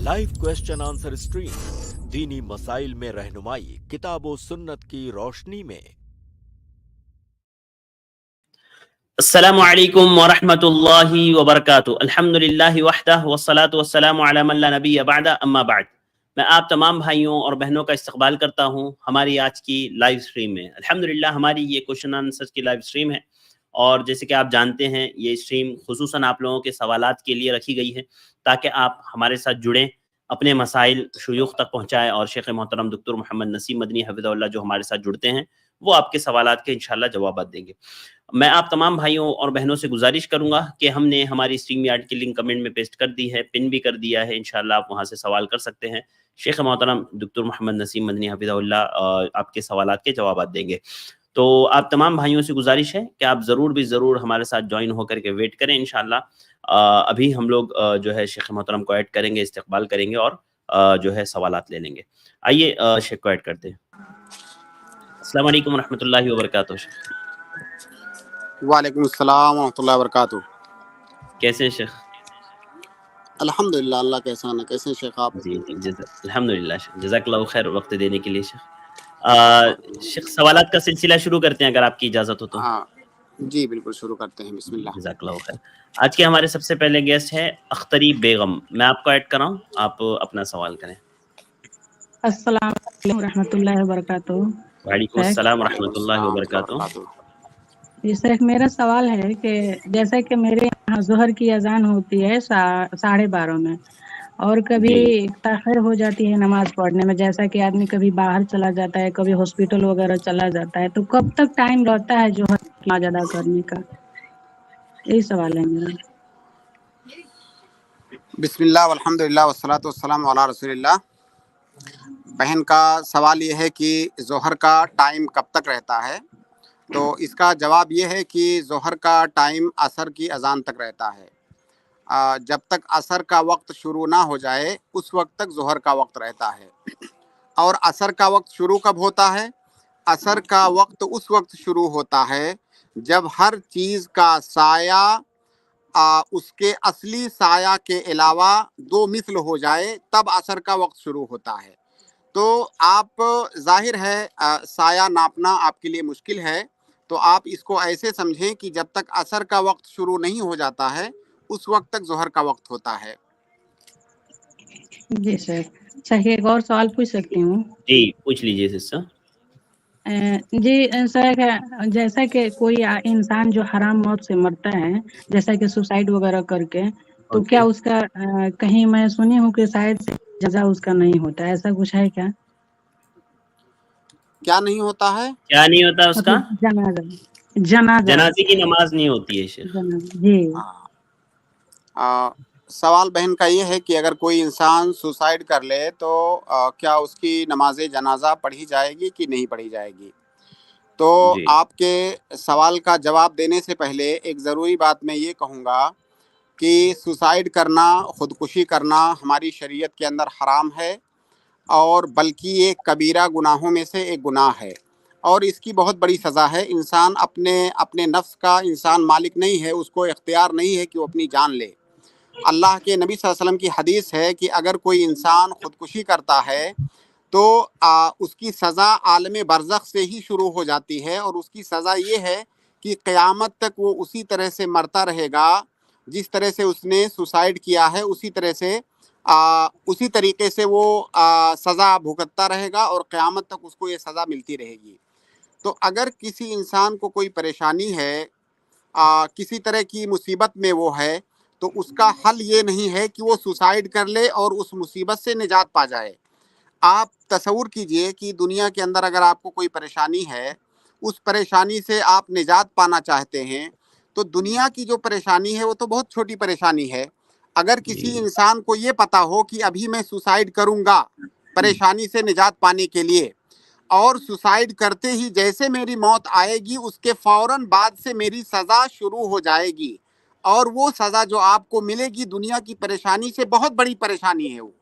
Live question answer stream, दीनी मसाइल में रहनुमाई किताब व सुन्नत की रोशनी में। अस्सलामु अलैकुम व रहमतुल्लाहि व बरकातुहू। अल्हम्दुलिल्लाहि वहदह वस्सलातु वस्सलामु अला मन ला नबिय्य बअदा, अम्मा बाद। मैं आप तमाम भाइयों और बहनों का इस्तकबाल करता हूं हमारी आज की लाइव स्ट्रीम में। अल्हम्दुलिल्लाह हमारी ये क्वेश्चन आंसर की लाइव स्ट्रीम है, और जैसे कि आप जानते हैं ये स्ट्रीम खुसूसन आप लोगों के सवालात के लिए रखी गई है ताकि आप हमारे साथ जुड़ें, अपने मसाइल शुयूख तक पहुँचाएँ, और शेख मोहतरम डॉक्टर मोहम्मद नसीम मदनी हफिज़हुल्लाह जो हमारे साथ जुड़ते हैं वो आपके सवालात के इंशाल्लाह जवाब देंगे। मैं आप तमाम भाइयों और बहनों से गुजारिश करूंगा कि हमने हमारी स्ट्रीम यार्ड की लिंक कमेंट में पेस्ट कर दी है, पिन भी कर दिया है, इंशाल्लाह आप वहां से सवाल कर सकते हैं। शेख मोहतरम डॉक्टर मोहम्मद नसीम मदनी हफिज़हुल्लाह आपके सवालात के जवाब देंगे। तो आप तमाम भाइयों से गुजारिश है कि आप ज़रूर हमारे साथ ज्वाइन होकर के वेट करें। इंशाल्लाह अभी हम लोग जो है शेख मोहतरम को ऐड करेंगे, इस्तकबाल करेंगे और जो है सवालात ले लेंगे। आइए शेख को ऐड करते हैं। अस्सलाम वालेकुम रहमतुल्लाहि व बरकातुहू। वालेकुम अस्सलाम रहमतुल्लाहि व बरकातुहू। कैसे हैं शेख? अल्हम्दुलिल्लाह, अल्लाह का एहसान है। कैसे हैं शेख आप? जी अल्हम्दुलिल्लाह शेख, जज़ाकल्लाहु खैर वक्त देने के लिए शेख। शेख सवालात का सिलसिला शुरू करते हैं अगर आपकी इजाज़त हो तो। हाँ जी, बिल्कुल शुरू करते हैं। बिस्मिल्लाह। जज़ाकल्लाहु खैर। आज के हमारे सबसे पहले गेस्ट है अख्तरी बेगम। मैं आपको ऐड कर रहा हूँ, आप अपना सवाल करें। अस्सलाम वालेकुम रहमतुल्लाहि व बरकातुहू। वालेकुम अस्सलाम व वालेकुम रहमतुल्लाहि व अस्सलाम बरकातुहू। रहमतुल्लाहि। जी शेख, मेरा सवाल है कि जैसा कि मेरे यहाँ ज़ोहर की अजान होती है 12:30 में, और कभी जी ताख़िर हो जाती है नमाज पढ़ने में, जैसा कि आदमी कभी बाहर चला जाता है, कभी हॉस्पिटल वगैरह चला जाता है, तो कब तक टाइम रहता है ज़ोहर की नमाज अदा करने का? यही सवाल है मेरा। बिस्मिल्लाह वल्हम्दुलिल्लाह वस्सलातु वस्सलामु अला रसूलिल्लाह। बहन का सवाल ये है कि ज़ोहर का टाइम कब तक रहता है। तो इसका जवाब ये है कि ज़ोहर का टाइम असर की अजान तक रहता है। जब तक असर का वक्त शुरू ना हो जाए उस वक्त तक ज़ोहर का वक्त रहता है। और असर का वक्त शुरू कब होता है? असर का वक्त उस वक्त शुरू होता है जब हर चीज़ का साया उसके असली साया के अलावा 2 मिस्ल हो जाए, तब असर का वक्त शुरू होता है। तो आप जाहिर है साया नापना आपके लिए मुश्किल है, तो आप इसको ऐसे समझें कि जब तक असर का वक्त शुरू नहीं हो जाता है उस वक्त तक ज़ोहर का वक्त होता है। जी सर। सर एक और सवाल पूछ सकती हूँ? जी पूछ लीजिए सिस्टर। जी सर, जैसा कि कोई इंसान जो हराम मौत से मरता है, जैसा कि सुसाइड वगैरह करके, तो ओके, क्या उसका कहीं मैं सुनी हूँ कि शायद से जजा उसका नहीं होता, ऐसा कुछ है क्या? क्या नहीं होता है? क्या नहीं होता उसका? मतलब जनाजा, जनाजा, जनाजे की नमाज नहीं होती है शेख। जनाजा जी। सवाल बहन का ये है कि अगर कोई इंसान सुसाइड कर ले तो क्या उसकी नमाज जनाजा पढ़ी जाएगी कि नहीं पढ़ी जाएगी। तो जी आपके सवाल का जवाब देने से पहले एक ज़रूरी बात मैं ये कहूँगा कि सुसाइड करना, ख़ुदकुशी करना हमारी शरीयत के अंदर हराम है, और बल्कि ये कबीरा गुनाहों में से एक गुनाह है, और इसकी बहुत बड़ी सज़ा है। इंसान अपने नफ्स का इंसान मालिक नहीं है, उसको इख्तियार नहीं है कि वो अपनी जान ले। अल्लाह के नबी सल्लल्लाहु अलैहि वसल्लम की हदीस है कि अगर कोई इंसान ख़ुदकुशी करता है तो उसकी सज़ा आलम बरज़ख से ही शुरू हो जाती है, और उसकी सज़ा ये है कि क़यामत तक वो उसी तरह से मरता रहेगा जिस तरह से उसने सुसाइड किया है, उसी तरीके से वो सज़ा भुगतता रहेगा और क़यामत तक उसको ये सज़ा मिलती रहेगी। तो अगर किसी इंसान को कोई परेशानी है, किसी तरह की मुसीबत में वो है, तो उसका हल ये नहीं है कि वो सुसाइड कर ले और उस मुसीबत से निजात पा जाए। आप तसव्वुर कीजिए कि दुनिया के अंदर अगर आपको कोई परेशानी है, उस परेशानी से आप निजात पाना चाहते हैं, तो दुनिया की जो परेशानी है वो तो बहुत छोटी परेशानी है। अगर किसी जी इंसान को ये पता हो कि अभी मैं सुसाइड करूँगा परेशानी से निजात पाने के लिए, और सुसाइड करते ही जैसे मेरी मौत आएगी उसके फ़ौरन बाद से मेरी सज़ा शुरू हो जाएगी, और वो सज़ा जो आपको मिलेगी दुनिया की परेशानी से बहुत बड़ी परेशानी है वो,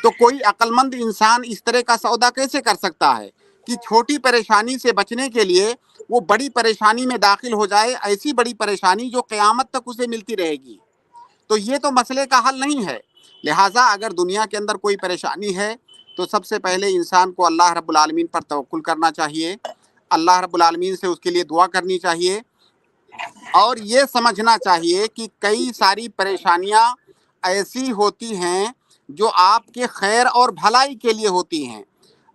तो कोई अक्लमंद इंसान इस तरह का सौदा कैसे कर सकता है कि छोटी परेशानी से बचने के लिए वो बड़ी परेशानी में दाखिल हो जाए, ऐसी बड़ी परेशानी जो क़यामत तक उसे मिलती रहेगी। تو یہ تو مسئلے کا حل نہیں ہے. لہٰذا اگر دنیا کے اندر کوئی پریشانی ہے تو سب سے پہلے انسان کو اللہ رب العالمین پر توکل کرنا چاہیے, اللہ رب العالمین سے اس کے لیے دعا کرنی چاہیے, اور یہ سمجھنا چاہیے کہ کئی ساری پریشانیاں ایسی ہوتی ہیں جو آپ کے خیر اور بھلائی کے لیے ہوتی ہیں.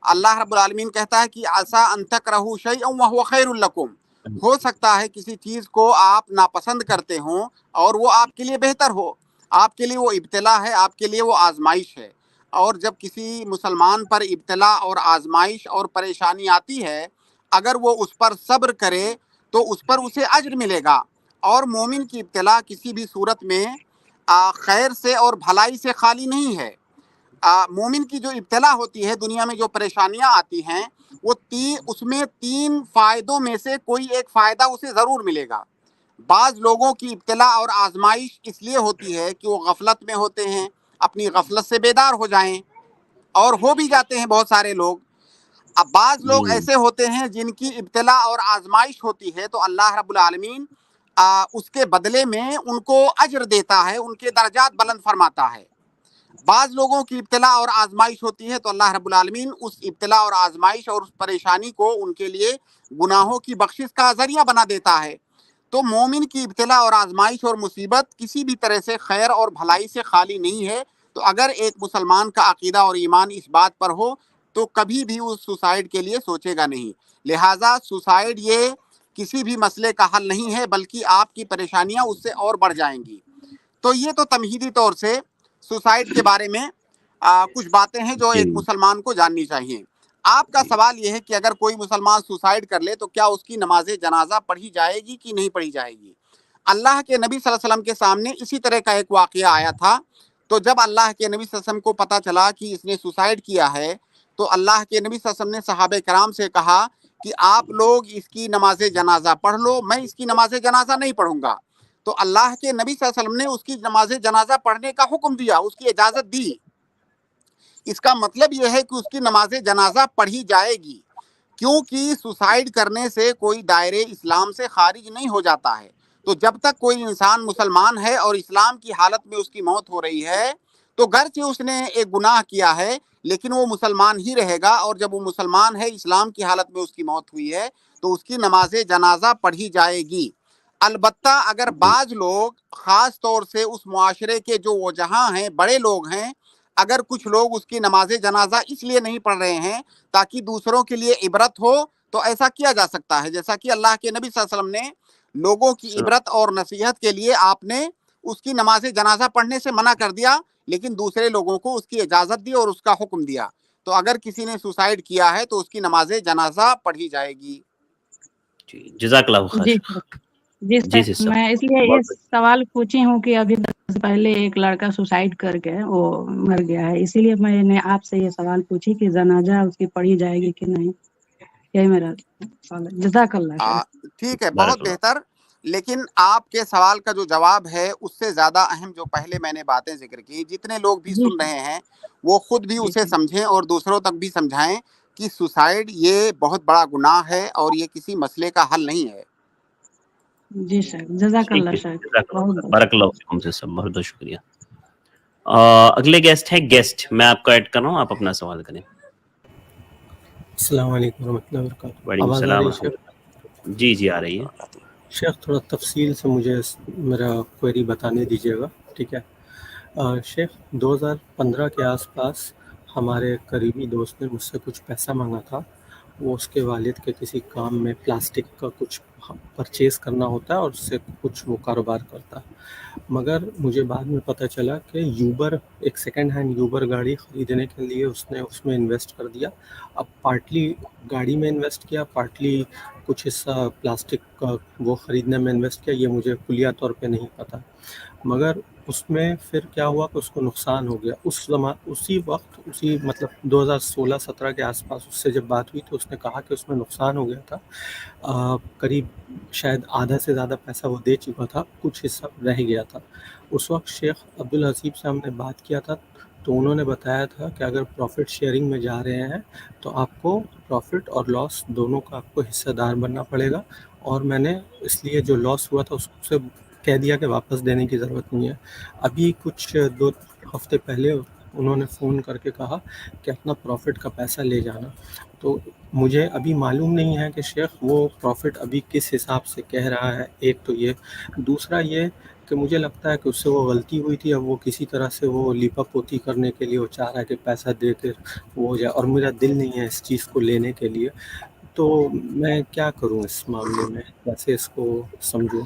اللہ رب العالمین کہتا ہے کہ عسیٰ ان تکرہوا شیئا وہو خیر لکم, ہو سکتا ہے کسی چیز کو آپ ناپسند کرتے ہوں اور وہ آپ کے لیے بہتر ہو, آپ کے لیے وہ ابتلا ہے, آپ کے لیے وہ آزمائش ہے. اور جب کسی مسلمان پر ابتلا اور آزمائش اور پریشانی آتی ہے, اگر وہ اس پر صبر کرے تو اس پر اسے اجر ملے گا. اور مومن کی ابتلا کسی بھی صورت میں خیر سے اور بھلائی سے خالی نہیں ہے. مومن کی جو ابتلا ہوتی ہے, دنیا میں جو پریشانیاں آتی ہیں, وہ اس میں 3 فائدوں میں سے کوئی ایک فائدہ اسے ضرور ملے گا. بعض لوگوں کی ابتلا اور آزمائش اس لیے ہوتی ہے کہ وہ غفلت میں ہوتے ہیں, اپنی غفلت سے بیدار ہو جائیں, اور ہو بھی جاتے ہیں بہت سارے لوگ. اب بعض لوگ ایسے ہوتے ہیں جن کی ابتلا اور آزمائش ہوتی ہے تو اللہ رب العالمین اس کے بدلے میں ان کو اجر دیتا ہے, ان کے درجات بلند فرماتا ہے. بعض لوگوں کی ابتلا اور آزمائش ہوتی ہے تو اللہ رب العالمین اس ابتلا اور آزمائش اور اس پریشانی کو ان کے لیے گناہوں کی بخشش کا ذریعہ بنا دیتا ہے. تو مومن کی ابتلا اور آزمائش اور مصیبت کسی بھی طرح سے خیر اور بھلائی سے خالی نہیں ہے. تو اگر ایک مسلمان کا عقیدہ اور ایمان اس بات پر ہو تو کبھی بھی اس سوسائڈ کے لیے سوچے گا نہیں. لہٰذا سوسائڈ یہ کسی بھی مسئلے کا حل نہیں ہے, بلکہ آپ کی پریشانیاں اس سے اور بڑھ جائیں گی. تو یہ تو تمہیدی طور سے سوسائڈ کے بارے میں کچھ باتیں ہیں جو ایک مسلمان کو جاننی چاہیے. آپ کا سوال یہ ہے کہ اگر کوئی مسلمان سوسائڈ کر لے تو کیا اس کی نماز جنازہ پڑھی جائے گی کہ نہیں پڑھی جائے گی؟ اللہ کے نبی صلی اللہ علیہ وسلم کے سامنے اسی طرح کا ایک واقعہ آیا تھا. تو جب اللہ کے نبی صلی اللہ علیہ وسلم کو پتہ چلا کہ اس نے سوسائڈ کیا ہے تو اللہ کے نبی صلی اللہ علیہ وسلم نے صحابہ کرام سے کہا کہ آپ لوگ اس کی نماز جنازہ پڑھ لو, میں اس کی نماز جنازہ نہیں پڑھوں گا. تو اللہ کے نبی صلی اللہ علیہ وسلم نے اس کی نماز جنازہ پڑھنے کا حکم دیا, اس کی اجازت دی. اس کا مطلب یہ ہے کہ اس کی نماز جنازہ پڑھی جائے گی, کیونکہ سوسائڈ کرنے سے کوئی دائرے اسلام سے خارج نہیں ہو جاتا ہے. تو جب تک کوئی انسان مسلمان ہے اور اسلام کی حالت میں اس کی موت ہو رہی ہے تو گرچہ اس نے ایک گناہ کیا ہے لیکن وہ مسلمان ہی رہے گا, اور جب وہ مسلمان ہے, اسلام کی حالت میں اس کی موت ہوئی ہے, تو اس کی نماز جنازہ پڑھی جائے گی. البتہ اگر بعض لوگ, خاص طور سے اس معاشرے کے جو وہ جہاں ہیں, بڑے لوگ ہیں, اگر کچھ لوگ اس کی نماز جنازہ اس لیے نہیں پڑھ رہے ہیں تاکہ دوسروں کے لیے عبرت ہو, تو ایسا کیا جا سکتا ہے. جیسا کہ اللہ کے نبی صلی اللہ علیہ وسلم نے لوگوں کی عبرت اور نصیحت کے لیے آپ نے اس کی نماز جنازہ پڑھنے سے منع کر دیا, لیکن دوسرے لوگوں کو اس کی اجازت دی اور اس کا حکم دیا. تو اگر کسی نے سوسائڈ کیا ہے تو اس کی نماز جنازہ پڑھی جائے گی. جزاک اللہ خیر. جی سر, میں اس لیے یہ سوال پوچھی ہوں کہ ابھی پہلے ایک لڑکا سوسائڈ کر کے وہ مر گیا ہے, اسی لیے میں نے آپ سے یہ سوال پوچھی کہ جنازہ اس کی پڑھی جائے گی کہ نہیں. یہی میرا سوال ہے. جزاک اللہ. ٹھیک ہے, بہت بہتر. لیکن آپ کے سوال کا جو جواب ہے اس سے زیادہ اہم جو پہلے میں نے باتیں ذکر کی, جتنے لوگ بھی سن رہے ہیں وہ خود بھی اسے سمجھیں اور دوسروں تک بھی سمجھائیں کہ سوسائڈ یہ بہت بڑا گناہ ہے اور یہ کسی مسئلے کا حل نہیں ہے. جی سر, جزاک اللہ سر. بارک اللہ فیکم سے سب, بہت بہت شکریہ. اگلے گیسٹ ہے, میں آپ کو ایڈ کر رہا ہوں, آپ اپنا سوال کریں. السلام علیکم ورحمۃ اللہ وبرکاتہ. وعلیکم السلام. جی آ رہی ہے. شیخ تھوڑا تفصیل سے مجھے میرا کوئری بتانے دیجیے گا, ٹھیک ہے. شیخ 2015 کے آس پاس ہمارے قریبی دوست نے مجھ سے کچھ پیسہ مانگا تھا. وہ اس کے والد کے کسی کام میں پلاسٹک کا کچھ پرچیز کرنا ہوتا ہے اور اس سے کچھ وہ کاروبار کرتا ہے. مگر مجھے بعد میں پتہ چلا کہ یوبر, ایک سیکنڈ ہینڈ یوبر گاڑی خریدنے کے لیے اس نے اس میں انویسٹ کر دیا. اب پارٹلی گاڑی میں انویسٹ کیا, پارٹلی کچھ حصہ پلاسٹک کا وہ خریدنے میں انویسٹ کیا, یہ مجھے کلیہ طور پہ نہیں پتہ. مگر اس میں پھر کیا ہوا کہ اس کو نقصان ہو گیا. اسی وقت مطلب 2016-17 کے آس پاس اس سے جب بات ہوئی تو اس نے کہا کہ اس میں نقصان ہو گیا تھا. قریب شاید آدھا سے زیادہ پیسہ وہ دے چکا تھا, کچھ حصہ رہ گیا تھا. اس وقت شیخ عبدالحسیب سے ہم نے بات کیا تھا تو انہوں نے بتایا تھا کہ اگر پروفٹ شیئرنگ میں جا رہے ہیں تو آپ کو پروفٹ اور لاس دونوں کا آپ کو حصہ دار بننا پڑے گا. اور میں نے اس لیے جو لاس ہوا تھا اس سے कह दिया कि वापस देने की ज़रूरत नहीं है। अभी कुछ 2 हफ्ते पहले उन्होंने फ़ोन करके कहा कि अपना प्रॉफ़िट का पैसा ले जाना। तो मुझे अभी मालूम नहीं है कि शेख वो प्रॉफ़िट अभी किस हिसाब से कह रहा है, एक तो ये। दूसरा ये कि मुझे लगता है कि उससे वो गलती हुई थी, अब वो किसी तरह से वो लीपापोती करने के लिए वो चाह रहा है कि पैसा दे कर वो हो जाए, और मेरा दिल नहीं है इस चीज़ को लेने के लिए। तो मैं क्या करूं इस मामले में, कैसे इसको समझूं?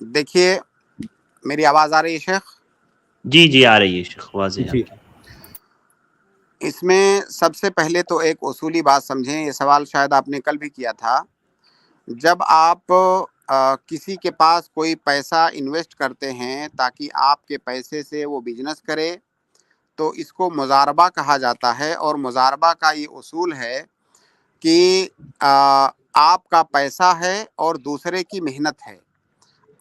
देखिए, मेरी आवाज़ आ रही है शेख? जी जी आ रही है शेख, वाज़ेह जी। आपकी। इसमें सबसे पहले तो एक उसूली बात समझें, ये सवाल शायद आपने कल भी किया था। जब आप किसी के पास कोई पैसा इन्वेस्ट करते हैं ताकि आपके पैसे से वो बिजनेस करे, तो इसको मुजारबा कहा जाता है। और मुजारबा का ये उसूल है कि आपका पैसा है और दूसरे की मेहनत है,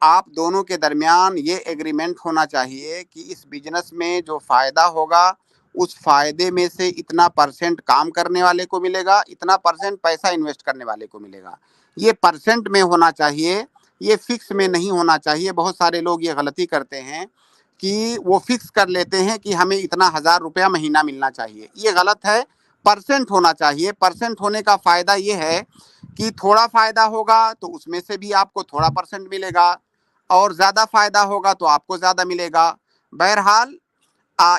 आप दोनों के दरमियान ये एग्रीमेंट होना चाहिए कि इस बिजनेस में जो फ़ायदा होगा उस फ़ायदे में से इतना परसेंट काम करने वाले को मिलेगा, इतना परसेंट पैसा इन्वेस्ट करने वाले को मिलेगा। ये परसेंट में होना चाहिए, ये फिक्स में नहीं होना चाहिए। बहुत सारे लोग ये गलती करते हैं कि वो फिक्स कर लेते हैं कि हमें इतना 1000 रुपया महीना मिलना चाहिए, ये गलत है। परसेंट होना चाहिए। परसेंट होने का फ़ायदा ये है कि थोड़ा फ़ायदा होगा तो उसमें से भी आपको थोड़ा परसेंट मिलेगा, और ज़्यादा फ़ायदा होगा तो आपको ज़्यादा मिलेगा। बहरहाल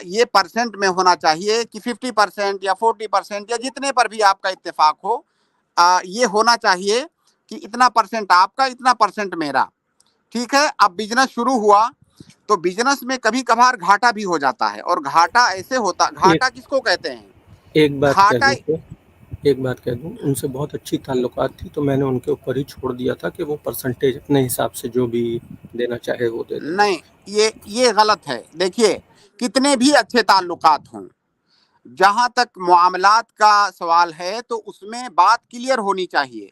ये परसेंट में होना चाहिए कि 50% या 40% या जितने पर भी आपका इत्तेफाक हो, ये होना चाहिए कि इतना परसेंट आपका, इतना परसेंट मेरा। ठीक है, अब बिजनेस शुरू हुआ तो बिजनेस में कभी कभार घाटा भी हो जाता है। और घाटा ऐसे होता, घाटा किसको कहते हैं? एक बात कह घाटा दूं तो एक बात कह दूं, उनसे बहुत अच्छी ताल्लुकात थी, तो मैंने उनके ऊपर ही छोड़ दिया था कि वो परसेंटेज अपने हिसाब से जो भी देना चाहे वो दे देंगे। नहीं, ये गलत है। देखिए, कितने भी अच्छे ताल्लुकात हों, जहां तक मामलात का सवाल है तो उसमें बात क्लियर होनी चाहिए,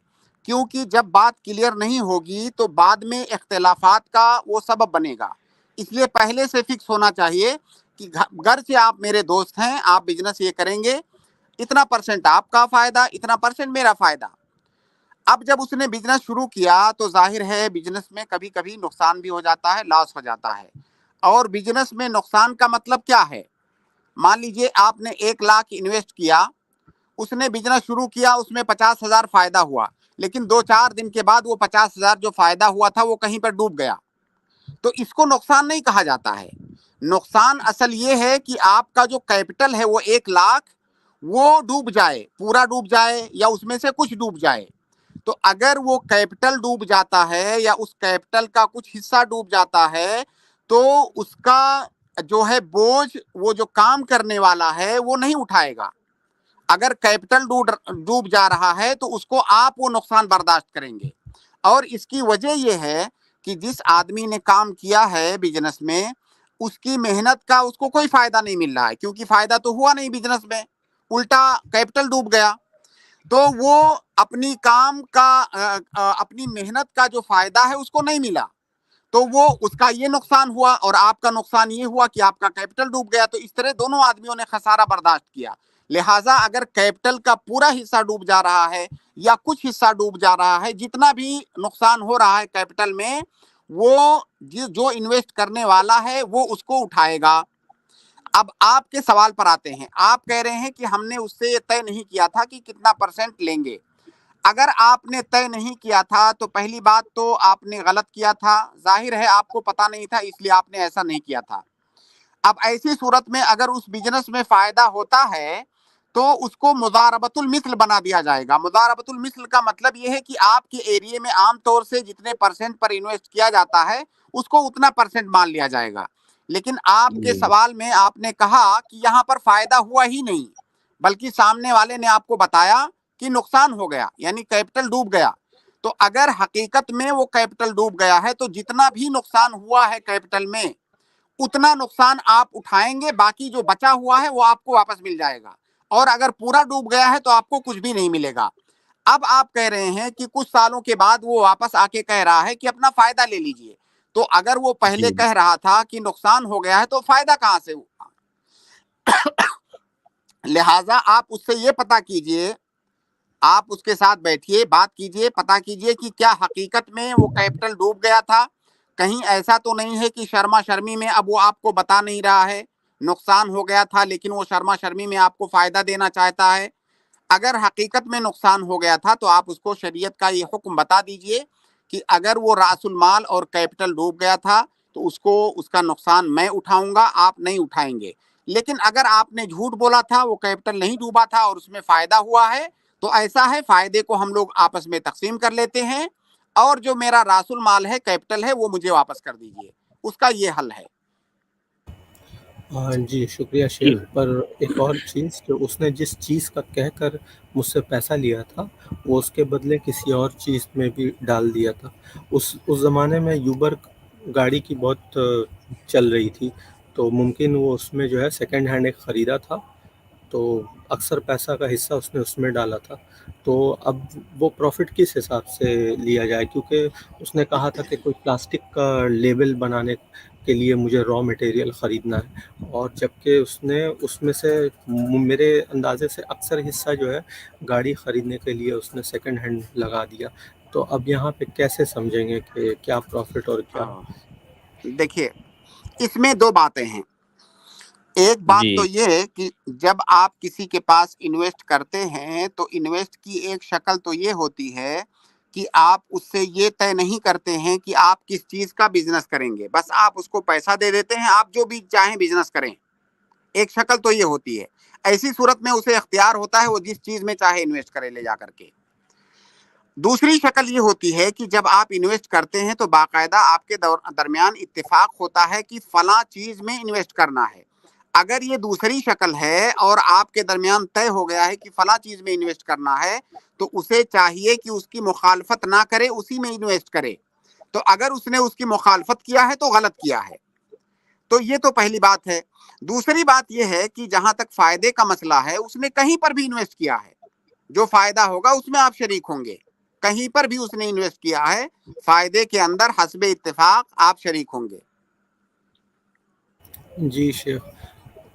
क्योंकि जब बात क्लियर नहीं होगी तो बाद में इख्तिलाफात का वो सबब बनेगा। इसलिए पहले से फिक्स होना चाहिए कि घर से आप मेरे दोस्त हैं, आप बिजनेस ये करेंगे, इतना परसेंट आपका फायदा, इतना परसेंट मेरा फायदा। अब जब उसने बिजनेस शुरू किया तो जाहिर है बिजनेस में कभी कभी नुकसान भी हो जाता है, लॉस हो जाता है। और बिजनेस में नुकसान का मतलब क्या है? मान लीजिए आपने 1 लाख इन्वेस्ट किया, उसने बिजनेस शुरू किया, उसमें 50,000 फायदा हुआ, लेकिन 2-4 दिन के बाद वो 50,000 जो फायदा हुआ था वो कहीं पर डूब गया, तो इसको नुकसान नहीं कहा जाता है। नुकसान असल ये है कि आपका जो कैपिटल है वो 1 लाख, वो डूब जाए, पूरा डूब जाए या उसमें से कुछ डूब जाए। तो अगर वो कैपिटल डूब जाता है या उस कैपिटल का कुछ हिस्सा डूब जाता है तो उसका जो है बोझ वो जो काम करने वाला है वो नहीं उठाएगा। अगर कैपिटल डूब जा रहा है तो उसको आप वो नुकसान बर्दाश्त करेंगे। और इसकी वजह यह है कि जिस आदमी ने काम किया है बिजनेस में, उसकी मेहनत का उसको कोई फायदा नहीं मिल रहा है, क्योंकि फायदा तो हुआ नहीं बिजनेस में, उल्टा कैपिटल डूब गया। तो वो अपनी काम का अपनी मेहनत का जो फायदा है उसको नहीं मिला, तो वो उसका ये नुकसान हुआ और आपका नुकसान ये हुआ कि आपका कैपिटल डूब गया। तो इस तरह दोनों आदमियों ने खसारा बर्दाश्त किया। लिहाजा अगर कैपिटल का पूरा हिस्सा डूब जा रहा है या कुछ हिस्सा डूब जा रहा है, जितना भी नुकसान हो रहा है कैपिटल में, वो जो इन्वेस्ट करने वाला है वो उसको उठाएगा। अब आपके सवाल पर आते हैं। आप कह रहे हैं कि हमने उससे तय नहीं किया था कि कितना परसेंट लेंगे। अगर आपने तय नहीं किया था तो पहली बात तो आपने गलत किया था, जाहिर है आपको पता नहीं था इसलिए आपने ऐसा नहीं किया था। अब ऐसी सूरत में अगर उस बिजनेस में फायदा होता है तो उसको मुजारबतुल मिस्ल बना दिया जाएगा। मुजारबतुल मिस्ल का मतलब यह है कि आपके एरिया में आमतौर से जितने परसेंट पर इन्वेस्ट किया जाता है उसको उतना परसेंट मान लिया जाएगा। लेकिन आपके सवाल में आपने कहा कि यहाँ पर फायदा हुआ ही नहीं, बल्कि सामने वाले ने आपको बताया कि नुकसान हो गया, यानी कैपिटल डूब गया। तो अगर हकीकत में वो कैपिटल डूब गया है तो जितना भी नुकसान हुआ है कैपिटल में उतना नुकसान आप उठाएंगे, बाकी जो बचा हुआ है वो आपको वापस मिल जाएगा। और अगर पूरा डूब गया है तो आपको कुछ भी नहीं मिलेगा। अब आप कह रहे हैं कि कुछ सालों के बाद वो वापस आके कह रहा है कि अपना फायदा ले लीजिए, तो अगर वो पहले कह रहा था कि नुकसान हो गया है तो फायदा कहां से हुआ? लिहाजा आप उससे ये पता कीजिए آپ اس کے ساتھ بیٹھیے, بات کیجئے, پتہ کیجئے کہ کیا حقیقت میں وہ کیپٹل ڈوب گیا تھا, کہیں ایسا تو نہیں ہے کہ شرما شرمی میں اب وہ آپ کو بتا نہیں رہا ہے, نقصان ہو گیا تھا لیکن وہ شرما شرمی میں آپ کو فائدہ دینا چاہتا ہے. اگر حقیقت میں نقصان ہو گیا تھا تو آپ اس کو شریعت کا یہ حکم بتا دیجئے کہ اگر وہ راس المال اور کیپٹل ڈوب گیا تھا تو اس کا نقصان میں اٹھاؤں گا, آپ نہیں اٹھائیں گے. لیکن اگر آپ نے جھوٹ بولا تھا, وہ کیپٹل نہیں ڈوبا تھا اور اس میں فائدہ ہوا ہے, تو ایسا ہے فائدے کو ہم لوگ آپس میں تقسیم کر لیتے ہیں, اور جو میرا راس المال ہے, کیپٹل ہے, وہ مجھے واپس کر دیجئے. اس کا یہ حل ہے. جی شکریہ شیخ. پر ایک اور چیز کہ اس نے جس چیز کا کہہ کر مجھ سے پیسہ لیا تھا وہ اس کے بدلے کسی اور چیز میں بھی ڈال دیا تھا. اس زمانے میں یوبر گاڑی کی بہت چل رہی تھی, تو ممکن وہ اس میں جو ہے سیکنڈ ہینڈ ایک خریدا تھا, تو اکثر پیسہ کا حصہ اس نے اس میں ڈالا تھا. تو اب وہ پروفٹ کس حساب سے لیا جائے, کیونکہ اس نے کہا تھا کہ کوئی پلاسٹک کا لیبل بنانے کے لیے مجھے را مٹیریل خریدنا ہے, اور جبکہ اس نے اس میں سے میرے اندازے سے اکثر حصہ جو ہے گاڑی خریدنے کے لیے اس نے سیکنڈ ہینڈ لگا دیا. تو اب یہاں پہ کیسے سمجھیں گے کہ کیا پروفٹ اور کیا؟ دیکھیے اس میں دو باتیں ہیں. ایک بات تو یہ کہ جب آپ کسی کے پاس انویسٹ کرتے ہیں تو انویسٹ کی ایک شکل تو یہ ہوتی ہے کہ آپ اس سے یہ طے نہیں کرتے ہیں کہ آپ کس چیز کا بزنس کریں گے, بس آپ اس کو پیسہ دے دیتے ہیں, آپ جو بھی چاہیں بزنس کریں. ایک شکل تو یہ ہوتی ہے. ایسی صورت میں اسے اختیار ہوتا ہے وہ جس چیز میں چاہے انویسٹ کرے لے جا کر کے. دوسری شکل یہ ہوتی ہے کہ جب آپ انویسٹ کرتے ہیں تو باقاعدہ آپ کے درمیان اتفاق ہوتا ہے کہ فلاں چیز میں انویسٹ کرنا ہے. اگر یہ دوسری شکل ہے اور آپ کے درمیان طے ہو گیا ہے کہ فلاں چیز میں انویسٹ کرنا ہے, تو اسے چاہیے کہ اس کی مخالفت نہ کرے, اسی میں انویسٹ کرے. تو اگر اس نے اس کی مخالفت کیا ہے تو غلط کیا ہے. تو یہ تو پہلی بات ہے. دوسری بات یہ ہے کہ جہاں تک فائدے کا مسئلہ ہے, اس نے کہیں پر بھی انویسٹ کیا ہے, جو فائدہ ہوگا اس میں آپ شریک ہوں گے. کہیں پر بھی اس نے انویسٹ کیا ہے, فائدے کے اندر حسب اتفاق آپ شریک ہوں گے. جی شیخ,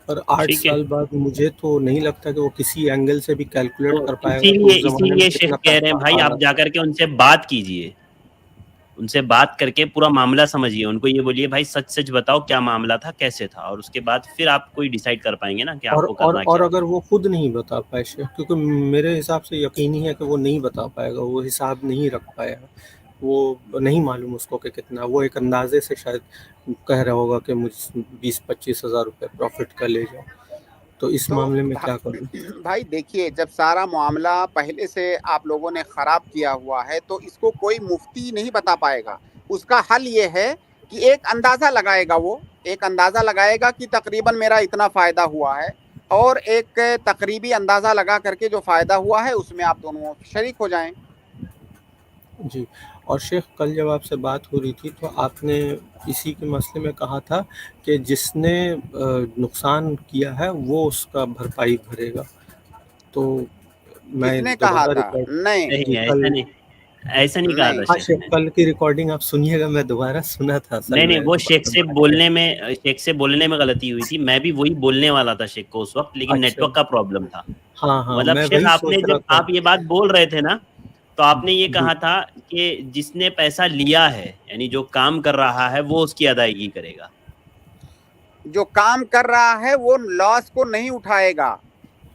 پر 8 سال بعد مجھے تو نہیں لگتا کہ وہ کسی اینگل سے بھی کیلکولیٹ کر پائے گا کہ اس اسی زمانے میں لیے شیخ کتنا کہہ رہے ہیں بھائی آپ جا کر کے ان سے بات کیجئے, ان سے بات کر کے پورا معاملہ سمجھیے, ان کو یہ بولیے بھائی سچ سچ بتاؤ کیا معاملہ تھا, کیسے تھا, اور اس کے بعد پھر آپ کوئی ڈیسائیڈ کر پائیں گے نا کہ آپ کو کرنا اور کیا. اگر وہ خود نہیں بتا پائے شیخ, کیونکہ میرے حساب سے یقینی ہے کہ وہ نہیں بتا پائے گا, وہ حساب نہیں رکھ پائے گا, وہ نہیں معلوم اس کو کہ کتنا, وہ ایک اندازے سے شاید کہہ رہا ہوگا کہ مجھ 20-25 ہزار روپے پروفٹ کا لے جاؤ. تو اس معاملے میں کیا کروں؟ بھائی دیکھیے, جب سارا معاملہ پہلے سے آپ لوگوں نے خراب کیا ہوا ہے تو اس کو کوئی مفتی نہیں بتا پائے گا. اس کا حل یہ ہے کہ ایک اندازہ لگائے گا, وہ ایک اندازہ لگائے گا کہ تقریباً میرا اتنا فائدہ ہوا ہے, اور ایک تقریبی اندازہ لگا کر کے جو فائدہ ہوا ہے اس میں آپ دونوں شریک ہو جائیں. جی. اور شیخ کل جب آپ سے بات ہو رہی تھی تو آپ نے اسی کے مسئلے میں کہا تھا کہ جس نے نقصان کیا ہے وہ اس کا بھرپائی بھرے گا. تو میں کس نے کہا دوبارہ تھا؟ نہیں, ایسا نہیں کہا تھا ہاں شیخ شیخ, نے. کل کی ریکارڈنگ آپ سنیے گا, میں دوبارہ سنا تھا اصل نہیں میں وہ شیخ دوبارہ سے بات بولنے میں غلطی ہوئی تھی, میں بھی وہی بولنے والا تھا شیخ کو اس وقت, لیکن اچھا, نیٹ ورک کا پرابلم تھا. ہاں مطلب میں شیخ وہی آپ نے سوچ جب رہا تھا. آپ یہ بات بول رہے تھے نا تو آپ نے یہ جی کہا تھا کہ جس نے پیسہ لیا ہے یعنی جو کام کر رہا ہے وہ اس کی ادائیگی کرے گا. جو کام کر رہا ہے وہ لاس کو نہیں اٹھائے گا.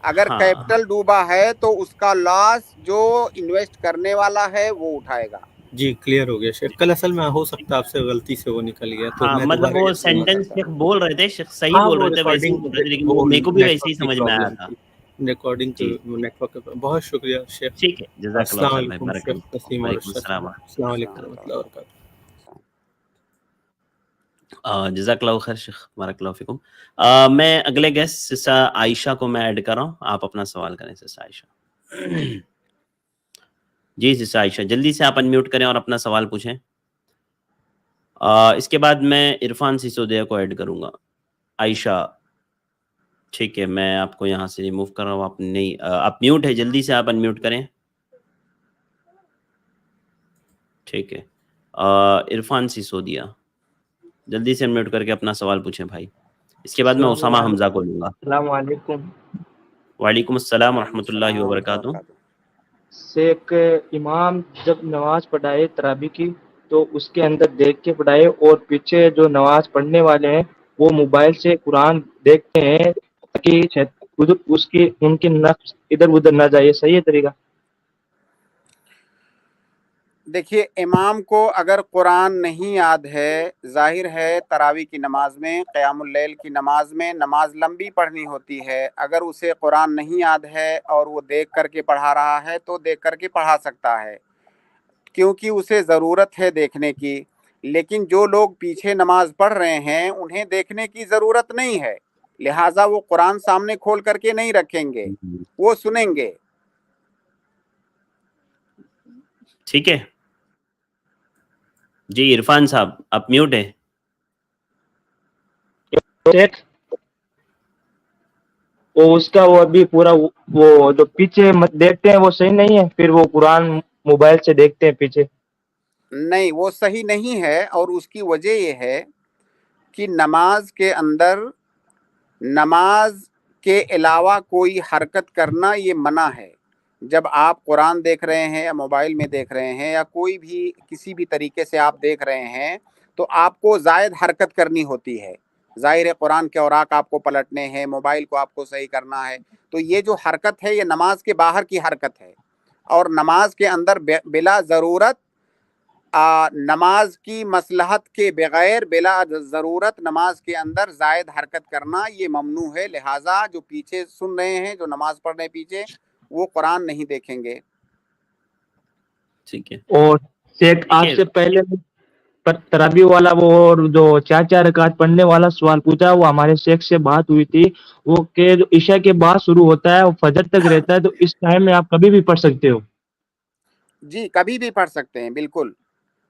اگر ہاں کیپٹل ڈوبا ہے تو اس کا لاس جو انویسٹ کرنے والا ہے وہ اٹھائے گا. جی کلیئر ہو گیا شیخ. کل اصل میں ہو سکتا آپ سے غلطی سے وہ نکل گیا, تو ہاں میں مطلب دوبارہ وہ یہ سنا تھا. سینٹنس شیخ بول رہے تھے, شیخ صحیح ہاں بول وہ رہے تھے, ویسے ہی بول رہے تھے, لیکن وہ میرے کو بھی نیٹ ویسے ہی ورک کی سمجھ میں آیا پرابلم تھا. تھی, ریکارڈنگ جی نیٹ ورک. بہت شکریہ شیخ. ٹھیک ہے, جزاک اللہ السلام خیر بھائی, علیکم بارک شیخ اللہ, نسیم اور وعلیکم ارشد. السلام. السلام علیکم ورحمۃ اللہ وبرکاتہ. جزاک اللہ خیر شیخ, بارک اللہ فیکم. میں اگلے گیسٹ سسا عائشہ کو میں ایڈ کر رہا ہوں, آپ اپنا سوال کریں سسا عائشہ. جی سسا عائشہ جلدی سے آپ انمیوٹ کریں اور اپنا سوال پوچھیں. اس کے بعد میں عرفان سسودیہ کو ایڈ کروں گا. عائشہ ٹھیک ہے, میں آپ کو یہاں سے ریموو کر رہا ہوں, آپ نہیں آپ میوٹ ہے, جلدی سے آپ انمیوٹ کریں. ٹھیک ہے, عرفان سسودیہ جلدی سے انمیوٹ کر کے اپنا سوال پوچھیں بھائی. اس کے بعد میں اسامہ حمزہ کو لوں گا. السلام علیکم. وعلیکم السلام ورحمۃ اللہ وبرکاتہ. سے ایک امام جب نماز پڑھائے تراویح کی تو اس کے اندر دیکھ کے پڑھائے، اور پیچھے جو نماز پڑھنے والے ہیں وہ موبائل سے قرآن دیکھتے ہیں تاکہ اس کی ان کی نفس ادھر ادھر نہ جائے. صحیح ہے طریقہ؟ دیکھیے، امام کو اگر قرآن نہیں یاد ہے، ظاہر ہے تراویح کی نماز میں، قیام اللیل کی نماز میں نماز لمبی پڑھنی ہوتی ہے، اگر اسے قرآن نہیں یاد ہے اور وہ دیکھ کر کے پڑھا رہا ہے تو دیکھ کر کے پڑھا سکتا ہے، کیونکہ اسے ضرورت ہے دیکھنے کی. لیکن جو لوگ پیچھے نماز پڑھ رہے ہیں انہیں دیکھنے کی ضرورت نہیں ہے، لہٰذا وہ قرآن سامنے کھول کر کے نہیں رکھیں گے، وہ سنیں گے. ٹھیک ہے جی. عرفان صاحب آپ میوٹ ہیں. وہ اس کا وہ ابھی پورا وہ جو پیچھے دیکھتے ہیں وہ صحیح نہیں ہے، پھر وہ قرآن موبائل سے دیکھتے ہیں پیچھے. نہیں، وہ صحیح نہیں ہے، اور اس کی وجہ یہ ہے کہ نماز کے اندر نماز کے علاوہ کوئی حرکت کرنا یہ منع ہے. جب آپ قرآن دیکھ رہے ہیں یا موبائل میں دیکھ رہے ہیں یا کوئی بھی کسی بھی طریقے سے آپ دیکھ رہے ہیں تو آپ کو زائد حرکت کرنی ہوتی ہے. ظاہر ہے قرآن کے اوراق آپ کو پلٹنے ہیں، موبائل کو آپ کو صحیح کرنا ہے، تو یہ جو حرکت ہے یہ نماز کے باہر کی حرکت ہے. اور نماز کے اندر بلا ضرورت نماز کی مصلحت کے بغیر بلا ضرورت نماز کے اندر زائد حرکت کرنا یہ ممنوع ہے. لہٰذا جو پیچھے سن رہے ہیں، جو نماز پڑھ رہے ہیں پیچھے، وہ قرآن نہیں دیکھیں گے. ٹھیک ہے. اور شیخ آپ سے پہلے تراویح والا وہ جو 4 رکعت پڑھنے والا سوال پوچھا، وہ ہمارے شیخ سے بات ہوئی تھی، وہ کہ جو عشاء کے بعد شروع ہوتا ہے وہ فجر تک رہتا ہے، تو اس ٹائم میں آپ کبھی بھی پڑھ سکتے ہو؟ جی کبھی بھی پڑھ سکتے ہیں، بالکل.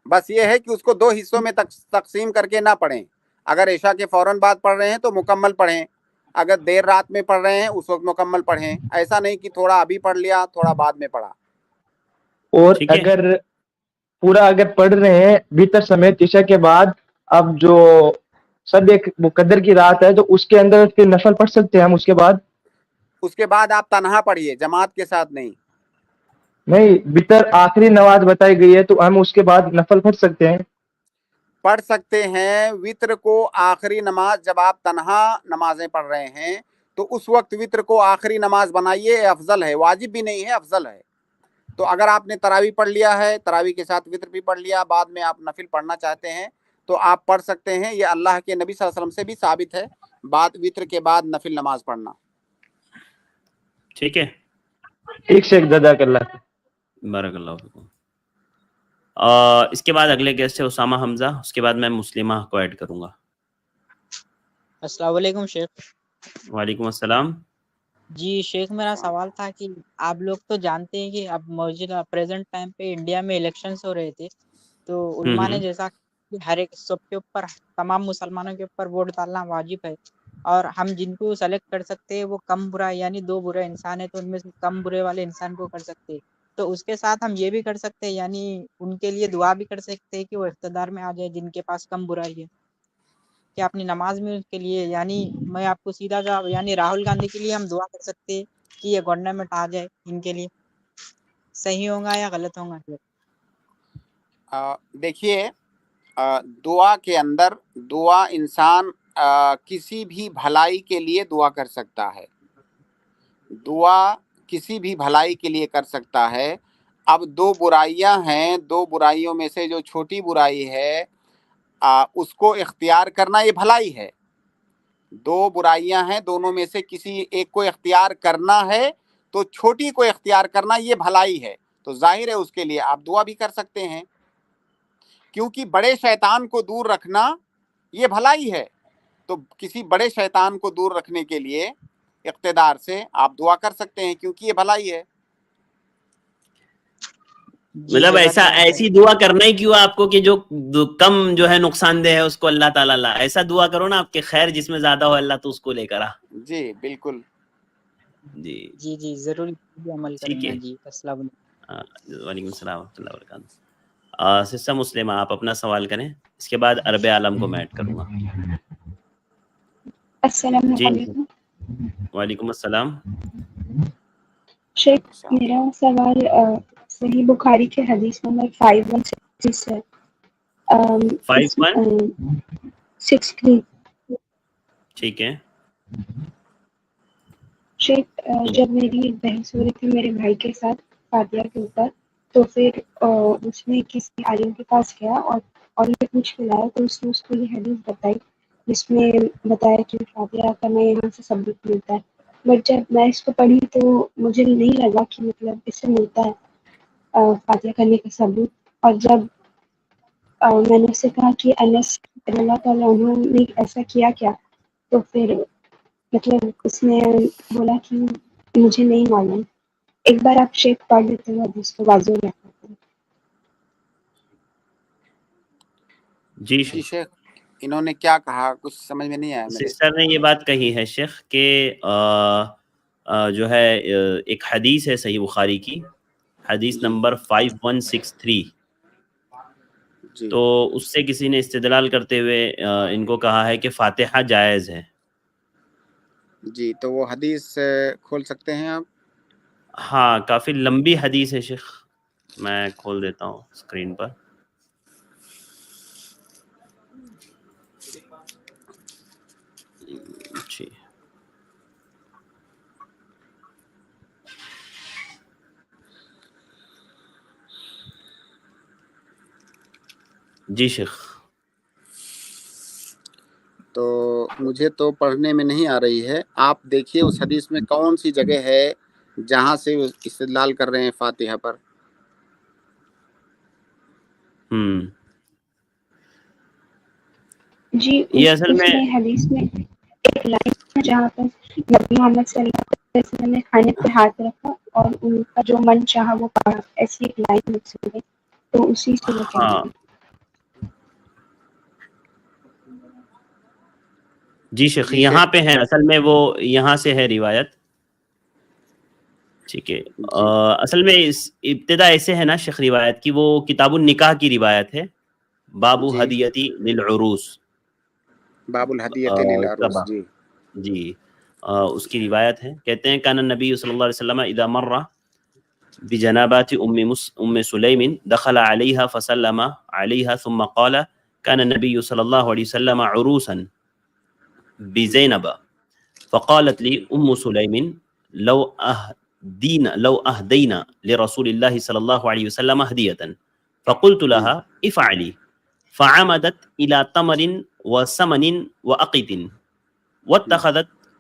بس یہ ہے کہ اس کو 2 حصوں میں تقسیم کر کے نہ پڑھیں. اگر عشاء کے فوراً بعد پڑھ رہے ہیں تو مکمل پڑھیں، اگر دیر رات میں پڑھ رہے ہیں اس وقت مکمل پڑھیں. ایسا نہیں کہ تھوڑا ابھی پڑھ لیا تھوڑا بعد میں پڑھا. اور اگر پورا اگر پڑھ رہے ہیں وتر سمیت عشاء کے بعد، اب جو سب ایک مقدر کی رات ہے تو اس کے اندر پھر نفل پڑھ سکتے ہیں ہم اس کے بعد؟ اس کے بعد آپ تنہا پڑھیے، جماعت کے ساتھ نہیں. نہیں، وتر آخری نماز بتائی گئی ہے تو ہم اس کے بعد نفل پڑھ سکتے ہیں؟ پڑھ سکتے ہیں. وتر کو آخری نماز جب آپ تنہا نمازیں پڑھ رہے ہیں تو اس وقت وتر کو آخری نماز بنائیے، افضل ہے، واجب بھی نہیں ہے، افضل ہے. تو اگر آپ نے تراویح پڑھ لیا ہے، تراویح کے ساتھ وتر بھی پڑھ لیا، بعد میں آپ نفل پڑھنا چاہتے ہیں تو آپ پڑھ سکتے ہیں. یہ اللہ کے نبی صلی اللہ علیہ وسلم سے بھی ثابت ہے، بعد وتر کے بعد نفل نماز پڑھنا. ٹھیک ہے. ٹھیک سے جزاک اللہ. بارک اللہ فیکم. اس کے بعد اگلے گیسٹ ہے اسامہ حمزہ، اس کے بعد میں مسلمہ کو ایڈ کروں گا. السلام علیکم شیخ. وعلیکم السلام. جی شیخ، میرا سوال تھا کہ آپ لوگ تو جانتے ہیں کہ اب موجودہ پریزنٹ ٹائم پہ انڈیا میں الیکشنز ہو رہے تھے، تو علماء نے جیسا کہ ہر ایک سب کے اوپر، تمام مسلمانوں کے اوپر ووٹ ڈالنا واجب ہے، اور ہم جن کو سلیکٹ کر سکتے ہیں وہ کم برا، یعنی 2 برے انسان ہیں تو ان میں سے کم برے والے انسان کو کر سکتے ہیں. تو اس کے ساتھ ہم یہ بھی کر سکتے ہیں، یعنی ان کے لیے دعا بھی کر سکتے ہیں کہ وہ اقتدار میں آ جائے جن کے پاس کم برائی ہے. کہ اپنی نماز میں اس کے لیے، یعنی میں آپ کو سیدھا جواب، یعنی راہل گاندھی کے لیے ہم دعا کر سکتے ہیں کہ یہ گورنمنٹ آ جائے ان کے لیے. صحیح ہوگا یا غلط ہوگا؟ دیکھیے، دعا کے اندر دعا انسان کسی بھی بھلائی کے لیے دعا کر سکتا ہے، دعا کسی بھی بھلائی کے لیے کر سکتا ہے. اب 2 برائیاں ہیں، 2 برائیوں میں سے جو چھوٹی برائی ہے اس کو اختیار کرنا یہ بھلائی ہے. 2 برائیاں ہیں، دونوں میں سے کسی ایک کو اختیار کرنا ہے تو چھوٹی کو اختیار کرنا یہ بھلائی ہے. تو ظاہر ہے اس کے لیے آپ دعا بھی کر سکتے ہیں، کیونکہ بڑے شیطان کو دور رکھنا یہ بھلائی ہے. تو کسی بڑے شیطان کو دور رکھنے کے لیے اقتدار سے آپ دعا کر سکتے ہیں، کیونکہ یہ بھلائی ہے. مطلب ایسی دعا کرنا ہی کیوں آپ کو کہ جو کم جو ہے نقصان دہ ہے اس کو اللہ تعالیٰ لا، ایسا دعا کرو نا آپ کے خیر جس میں زیادہ ہو اللہ تو اس کو لے کر آ. جی بالکل. جی ضرور عمل کریں گے. جی السلام علیکم. وعلیکم السلام ورحمۃ اللہ وبرکاتہ. سسٹر مسلمہ آپ اپنا سوال کریں، اس کے بعد عرب عالم کو میں ایڈ کروں گا. السلام جی علیکم. وعلیکم السلام. शेख मेरा सवाल सही बुखारी के हदीस नंबर 5163 से 63 ٹھیک ہے शेख जब मेरी बहस हो रही थी मेरे भाई के साथ फातिहा के ऊपर तो फिर उसने किसी आलिम के पास गया और ये पूछ के लाया तो उसने उसको ये हदीस बताई जिसमें बताया कि फातिहा करना यहाँ से सबूत मिलता है बट जब मैं इसको पढ़ी तो मुझे नहीं लगा कि मतलब इससे मिलता है फातिहा करने का सबूत और जब मैंने उससे कहा कि अनस रज़ियल्लाहु ताला अन्हु ने ऐसा किया क्या तो फिर मतलब उसने बोला कि मुझे नहीं मालूम एक बार आप शेख पढ़ लेते हो हदीस को वाज़ेह रखते جی जी शेख इन्होंने क्या कहा कुछ समझ में नहीं आया मेरे سسٹر نے یہ بات کہی ہے شیخ کہ جو ہے ایک حدیث ہے صحیح بخاری کی حدیث نمبر 5163 جی تو اس سے کسی نے استدلال کرتے ہوئے ان کو کہا ہے کہ فاتحہ جائز ہے جی تو وہ حدیث کھول سکتے ہیں آپ ہاں کافی لمبی حدیث ہے شیخ میں کھول دیتا ہوں اسکرین پر جی جی شیخ تو مجھے تو پڑھنے میں نہیں آ رہی ہے آپ دیکھیے اس حدیث میں کون سی جگہ ہے جہاں سے وہ استدلال کر رہے ہیں فاتحہ پر جی یہ اصل میں حدیث میں ایک لائن ہے جہاں پر نبی محمد صلی اللہ علیہ وسلم نے کھانے پہ ہاتھ رکھا اور ان کا جو من چاہا وہ پڑھا ایسی ایک لائن مجھ سے ملی تو اسی سے وہ کہہ رہی ہاں جی شیخ جی یہاں شیخ پہ ہے اصل میں وہ یہاں سے ہے روایت ٹھیک ہے جی اصل میں ابتدا ایسے ہے نا شیخ روایت کی وہ کتاب النکاح کی روایت ہے باب جی ہدیتی للعروس باب الحدیۃ اس کا للعروس باب جی جی اس کی روایت ہے کہتے ہیں کان النبی صلی اللہ علیہ وسلم اذا مر بجنابات ام سلیم دخل علیها فسلم علیها ثم قال كان النبي صلى الله عليه وسلم عروسا بزينب فقالت لي ام سليم لو اهدينا لرسول الله صلى الله عليه وسلم هدية فقلت لها افعلي فعمدت الى تمر وسمن وأقط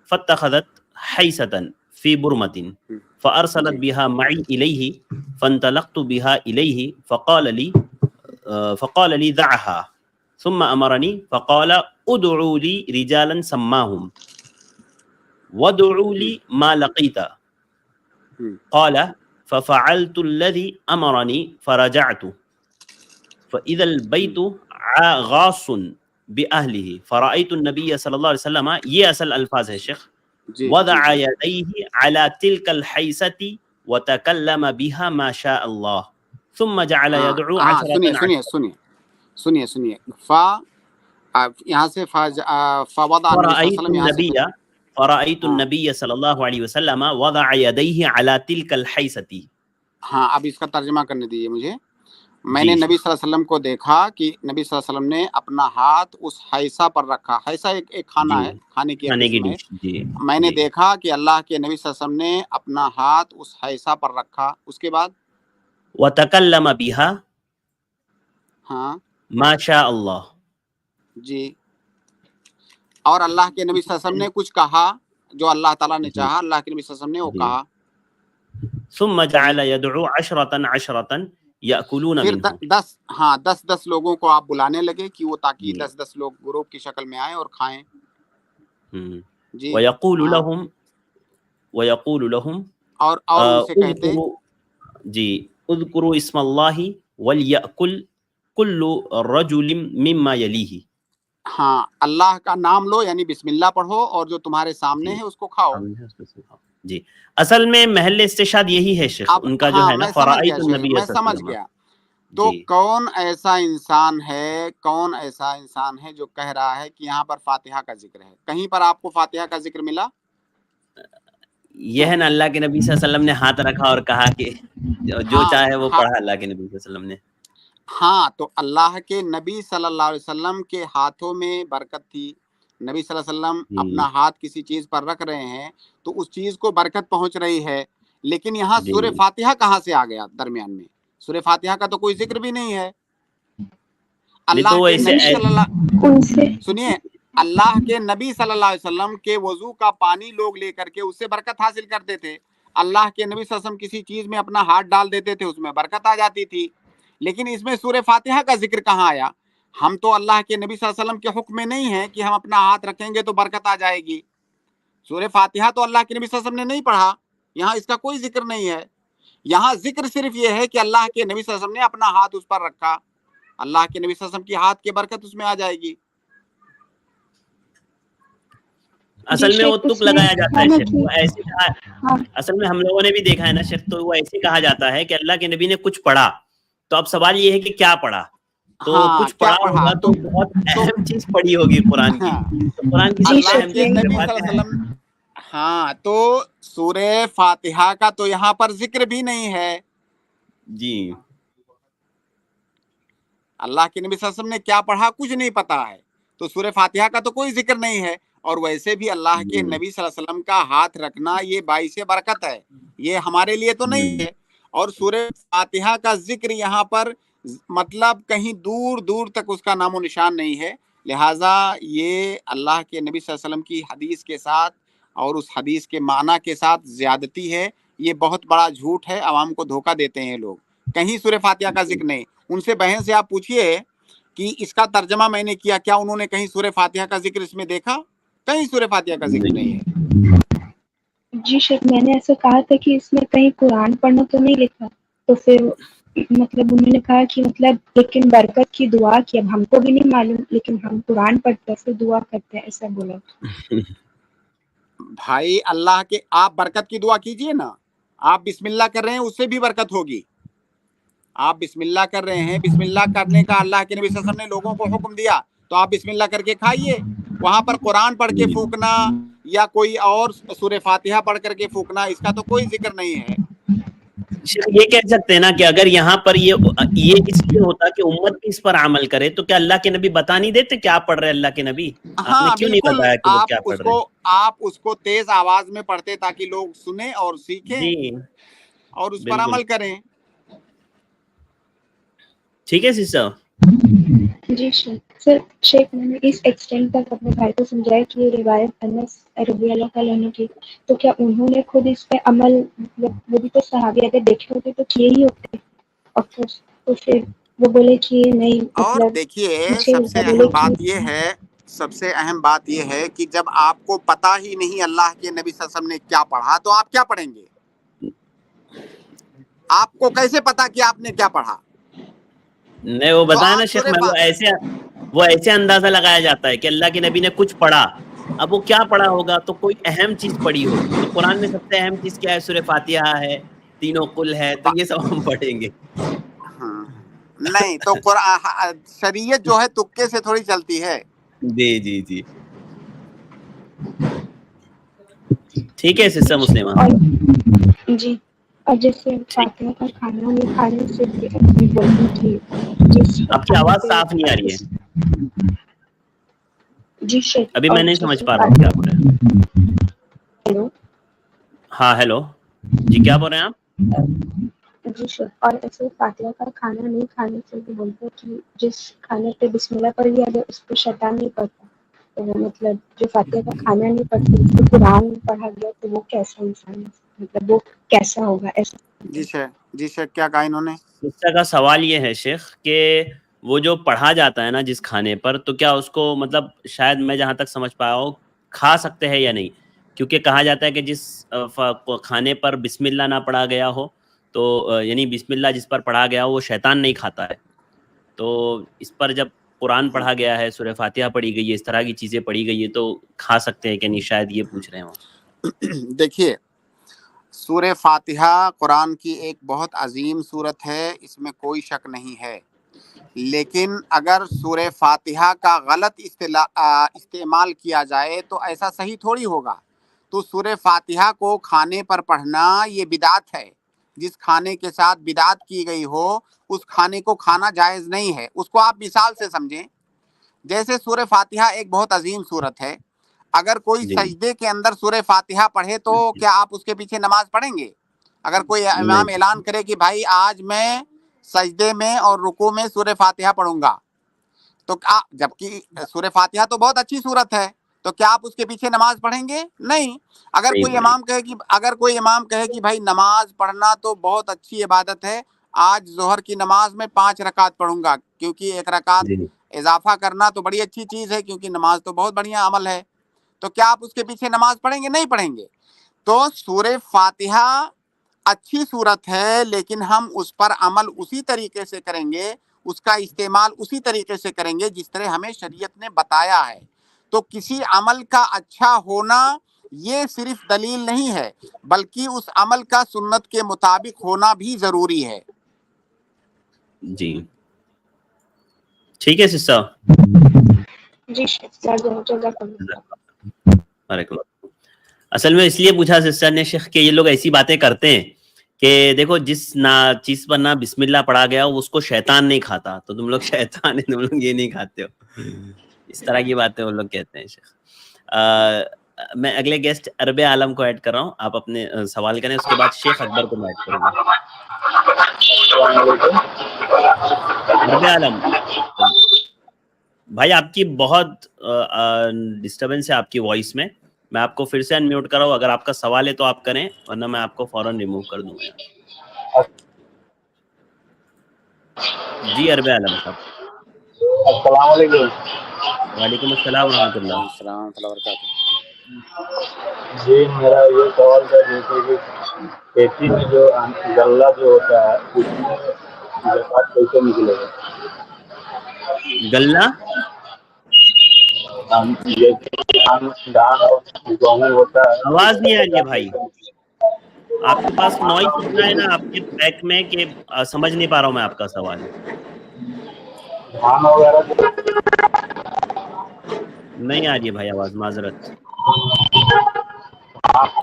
فاتخذت حيسة في برمة فأرسلت بها معي إليه فانطلقت بها إليه فقال لي دعها ثم أمرني فقال ادعوا لي رجالا سماهم وادعوا لي ما لقيت قال ففعلت الذي أمرني فرجعت فإذا البيت غاص بأهله فرأيت النبي صلی اللہ علیہ وسلم یہ اصل الفاظ ہے شیخ وضع يديه على تلك الحيسة وتكلم بها ما شاء الله ثم جعل يدعو عشرة سنیے فا یہاں سے فوضع النبی صلی اللہ علیہ وسلم یہاں سے فرأيت النبي صلی اللہ علیہ وسلم وضع يديه على تلك الحيسة ہاں اب اس کا ترجمہ کرنے دیجیے مجھے میں نے نبی صلی اللہ علیہ وسلم کو دیکھا کہ نبی صلی اللہ علیہ وسلم نے اپنا ہاتھ اس حیسہ پر رکھا حیسہ ایک کھانا ہے کھانے کی قسم ہے میں نے دیکھا کہ اللہ کے نبی صلی اللہ علیہ وسلم نے اپنا ہاتھ اس حیسہ پر رکھا اس کے بعد وتكلم بها ہاں ما شاء اللہ جی اور اللہ کے نبی صلی اللہ علیہ وسلم نے کچھ کہا جو اللہ تعالیٰ نے چاہا اللہ کے نبی صلی اللہ علیہ وسلم نے وہ کہا ثم جعل يدعو عشرة یأکلون پھر منه 10 لوگوں کو آپ بلانے لگے کہ وہ تاکہ 10 لوگ گروپ کی شکل میں آئیں اور کھائیں جی ويقول لهم اور ان سے کہتے جی اذکروا اسم اللہ وليأکل كل رجل مما يلیہ ہاں اللہ کا نام لو یعنی بسم اللہ پڑھو اور جو تمہارے سامنے ہے اس کو کھاؤ جی اصل میں محل استشہاد یہی ہے شیخ ان کا جو ہے نا فرائیت النبی میں سمجھ گیا تو کون ایسا انسان ہے جو کہہ رہا ہے کہ یہاں پر فاتحہ کا ذکر ہے کہیں پر آپ کو فاتحہ کا ذکر ملا یہ ہے نا اللہ کے نبی صلی اللہ علیہ وسلم نے ہاتھ رکھا اور کہا کہ جو چاہے وہ پڑھا اللہ کے نبی صلی اللہ علیہ وسلم نے. ہاں تو اللہ کے نبی صلی اللہ علیہ وسلم کے ہاتھوں میں برکت تھی. نبی صلی اللہ علیہ وسلم اپنا ہاتھ کسی چیز پر رکھ رہے ہیں تو اس چیز کو برکت پہنچ رہی ہے. لیکن یہاں سورہ فاتحہ کہاں سے آ گیا درمیان میں؟ سورہ فاتحہ کا تو کوئی ذکر بھی نہیں ہے. اللہ کے نبی صلی اللہ سنیے اللہ کے نبی صلی اللہ علیہ وسلم کے وضو کا پانی لوگ لے کر کے اس سے برکت حاصل کرتے تھے. اللہ کے نبی صلی اللہ علیہ وسلم کسی چیز میں اپنا ہاتھ ڈال دیتے تھے، اس میں برکت آ جاتی تھی. لیکن اس میں سورہ فاتحہ کا ذکر کہاں آیا؟ ہم تو اللہ کے نبی صلی اللہ علیہ وسلم کے حکم میں نہیں ہیں کہ ہم اپنا ہاتھ رکھیں گے تو برکت آ جائے گی. سورہ فاتحہ تو اللہ کے نبی صلی اللہ علیہ وسلم نے نہیں پڑھا، یہاں اس کا کوئی ذکر نہیں ہے. یہاں ذکر صرف یہ ہے کہ اللہ کے نبی صلی اللہ علیہ وسلم نے اپنا ہاتھ اس پر رکھا، اللہ کے نبی صلی اللہ علیہ وسلم کی ہاتھ کی برکت اس میں آ جائے گی. اصل میں وہ تک لگایا جاتا ہے شیخ، وہ ایسے کہا، اصل میں ہم لوگوں نے بھی دیکھا ہے نا شیخ، تو وہ ایسے کہا جاتا ہے کہ اللہ کے نبی نے کچھ پڑھا. تو اب سوال یہ ہے کہ کیا پڑھا؟ تو کچھ پڑھا ہوگا تو بہت اہم چیز پڑھی ہوگی قرآن کی. تو قرآن کی سب سے اہم چیز نبی صلی اللہ علیہ وسلم. ہاں تو سورہ فاتحہ کا تو یہاں پر ذکر بھی نہیں ہے. جی اللہ کے نبی صلی اللہ علیہ وسلم نے کیا پڑھا کچھ نہیں پتا ہے، تو سورہ فاتحہ کا تو کوئی ذکر نہیں ہے. اور ویسے بھی اللہ کے نبی صلی اللہ علیہ وسلم کا ہاتھ رکھنا یہ باعث برکت ہے، یہ ہمارے لیے تو نہیں ہے. اور سورہ فاتحہ کا ذکر یہاں پر مطلب کہیں دور دور تک اس کا نام و نشان نہیں ہے. لہٰذا یہ اللہ کے نبی صلی اللہ علیہ وسلم کی حدیث کے ساتھ اور اس حدیث کے معنی کے ساتھ زیادتی ہے. یہ بہت بڑا جھوٹ ہے، عوام کو دھوکہ دیتے ہیں لوگ. کہیں سورہ فاتحہ کا ذکر نہیں. ان سے بہن سے آپ پوچھئے کہ اس کا ترجمہ میں نے کیا، کیا انہوں نے کہیں سورہ فاتحہ کا ذکر اس میں دیکھا؟ کہیں سورہ فاتحہ کا ذکر نہیں ہے. جی شیخ، میں نے ایسا کہا تھا کہ اس میں کہیں قرآن پڑھنا تو نہیں لکھا. تو پھر مطلب انہوں نے کہا کہ مطلب لیکن برکت کی دعا کی، اب ہم کو بھی نہیں معلوم، لیکن ہم قرآن پڑھتے ہیں پھر دعا کرتے ہیں، ایسا بولا. بھائی اللہ کے آپ برکت کی دعا کیجئے نا. آپ بسم اللہ کر رہے ہیں اس سے بھی برکت ہوگی. آپ بسم اللہ کر رہے ہیں، بسم اللہ کرنے کا اللہ کے نبی صلی اللہ علیہ وسلم نے لوگوں کو حکم دیا، تو آپ بسم اللہ کر کے کھائیے. وہاں پر قرآن پڑھ کے پھونکنا یا کوئی اور سورہ فاتحہ پڑھ کر کے پھونکنا، اس کا تو کوئی ذکر نہیں ہے. یہ کہہ سکتے ہیں نا کہ اگر یہاں پر یہ اس لیے ہوتا کہ امت بھی اس پر عمل کرے، تو کیا اللہ کے نبی بتا نہیں دیتے کیا پڑھ رہے اللہ کے نبی؟ ہاں کیوں نہیں بتایا کہ وہ کیا پڑھ رہے؟ آپ اس کو تیز آواز میں پڑھتے تاکہ لوگ سنیں اور سیکھیں اور اس پر عمل کریں. ٹھیک ہے سسٹر. جی سر شیخ، میں نے اس ایکسٹینٹ تک اپنے بھائی کو سمجھایا کہ یہ روایت انس رضی اللہ تعالیٰ عنہ کی، تو کیا انہوں نے خود اس پہ عمل، مطلب وہ بھی تو صحابی اگر دیکھے ہوتے تو کیے ہی ہوتے، اور پھر وہ بولے کہ نہیں. اور دیکھیے سب سے اہم بات یہ ہے کہ جب آپ کو پتہ ہی نہیں اللہ کے نبی صلی اللہ علیہ وسلم نے کیا پڑھا تو آپ کیا پڑھیں گے؟ آپ کو کیسے پتا کہ آپ نے کیا پڑھا؟ نہیں وہ بتایا نا شیخ میں، وہ ایسے اندازہ لگایا جاتا ہے کہ اللہ کے نبی نے کچھ پڑھا. اب وہ کیا پڑھا ہوگا؟ تو کوئی اہم چیز پڑھی ہوگی. تو قرآن میں سب سے اہم چیز کیا ہے؟ سورہ فاتحہ ہے، تینوں قل ہے، تو یہ سب ہم پڑھیں گے. نہیں تو شریعت جو ہے تکے سے تھوڑی چلتی ہے. جی جی جی ٹھیک ہے سسٹر مسلمہ. جی اور جیسے فاتحہ کا کھانا نہیں کھانے سے بھی بولتی تھی. آپ کی آواز صاف نہیں آ رہی ہے. جی شیخ ابھی میں نہیں سمجھ پا رہا ہوں کیا بول رہے ہیں. ہیلو. ہاں ہیلو جی، کیا بول رہے ہیں آپ؟ جی شیخ، اور ایسے فاتحہ کا کھانا نہیں کھانے سے بھی بولتے کہ جس کھانے پہ بسم اللہ پڑھ لیا گیا اس پہ شیطان نہیں پڑتا. تو وہ مطلب جو فاتحہ کا کھانا نہیں پڑتا اس کو قرآن پڑھا گیا تو وہ کیسا انسان ہے، مطلب وہ کیسا ہوگا ایسا. جی شیخ کیا کہا انہوں نے؟ اس طرح کا سوال یہ ہے شیخ کہ وہ جو پڑھا جاتا ہے نا جس کھانے پر، تو کیا اس کو مطلب شاید میں جہاں تک سمجھ پایا ہوں کھا سکتے ہیں یا نہیں؟ کیونکہ کہا جاتا ہے کہ جس کھانے پر بسم اللہ نہ پڑھا گیا ہو تو یعنی بسم اللہ جس پر پڑھا گیا ہو وہ شیطان نہیں کھاتا ہے. تو اس پر جب قرآن پڑھا گیا ہے، سورہ فاتحہ پڑھی گئی ہے، اس طرح کی چیزیں پڑھی گئی ہے، تو کھا سکتے ہیں کہ نہیں؟ شاید یہ پوچھ رہے ہوں. دیکھیے سورہ فاتحہ قرآن کی ایک بہت عظیم سورت ہے، اس میں کوئی شک نہیں ہے. لیکن اگر سورہ فاتحہ کا غلط استعمال کیا جائے تو ایسا صحیح تھوڑی ہوگا. تو سورہ فاتحہ کو کھانے پر پڑھنا یہ بدعت ہے. جس کھانے کے ساتھ بدعت کی گئی ہو اس کھانے کو کھانا جائز نہیں ہے. اس کو آپ مثال سے سمجھیں. جیسے سورہ فاتحہ ایک بہت عظیم سورت ہے. اگر کوئی جی سجدے کے اندر سورہ فاتحہ پڑھے تو کیا آپ اس کے پیچھے نماز پڑھیں گے؟ اگر کوئی امام نہیں اعلان کرے کہ بھائی آج میں سجدے میں اور رکوع میں سورہ فاتحہ پڑھوں گا، تو جبکہ سورہ فاتحہ تو بہت اچھی سورت ہے، تو کیا آپ اس کے پیچھے نماز پڑھیں گے؟ نہیں. اگر نہیں کوئی امام کہے کہ بھائی نماز پڑھنا تو بہت اچھی عبادت ہے، آج ظہر کی نماز میں 5 رکعت پڑھوں گا، کیونکہ 1 رکعت جی اضافہ کرنا تو بڑی اچھی چیز ہے، کیونکہ نماز تو بہت بڑھیا عمل ہے، تو کیا آپ اس کے پیچھے نماز پڑھیں گے؟ نہیں پڑھیں گے. تو سورہ فاتحہ اچھی صورت ہے، لیکن ہم اس پر عمل اسی طریقے سے کریں گے، اس کا استعمال اسی طریقے سے کریں گے جس طرح ہمیں شریعت نے بتایا ہے. تو کسی عمل کا اچھا ہونا یہ صرف دلیل نہیں ہے، بلکہ اس عمل کا سنت کے مطابق ہونا بھی ضروری ہے. جی ٹھیک ہے سسٹر. جی جزاک اللہ. وعلیکم. اصل میں اس لیے پوچھا سسٹر نے شیخ کہ یہ لوگ ایسی باتیں کرتے ہیں کہ دیکھو جس چیز پر نہ بسم اللہ پڑھا گیا ہو اس کو شیطان نہیں کھاتا، تو تم لوگ شیطان ہیں، تم لوگ یہ نہیں کھاتے ہو. اس طرح کی باتیں وہ لوگ کہتے ہیں شیخ. میں اگلے گیسٹ عرب عالم کو ایڈ کر رہا ہوں، آپ اپنے سوال کریں، اس کے بعد شیخ اکبر کو میں ایڈ کروں گا. عرب عالم بھائی آپ کی بہت ڈسٹربنس ہے آپ کی وائس میں آپ کو پھر سے انمیوٹ کراؤں. اگر آپ کا سوال ہے تو آپ کریں، ورنہ میں آپ کو فوراً ریموو کر دوں گا. جی عرب عالم صاحب. السلام علیکم. وعلیکم السلام ورحمۃ اللہ. السلام ورحمۃ اللہ وبرکاتہ. جی میرا یہ سوال ہے جیسے کہ کھیتی میں جو غلہ جو ہوتا ہے اس میں زکوٰۃ کیسے نکلے گا؟ غلہ دھان اور گیہوں ہوتا ہے تو اس آواز کا نہیں آ رہی ہے زکوٰۃ بھائی، کیسے آپ کے پاس نوائز اتنا ہے نا آپ کے بیک میں کہ سمجھ نہیں پا رہا ہوں میں آپ کا سوال. دھان وغیرہ نہیں آ رہی ہے بھائی آواز، معذرت.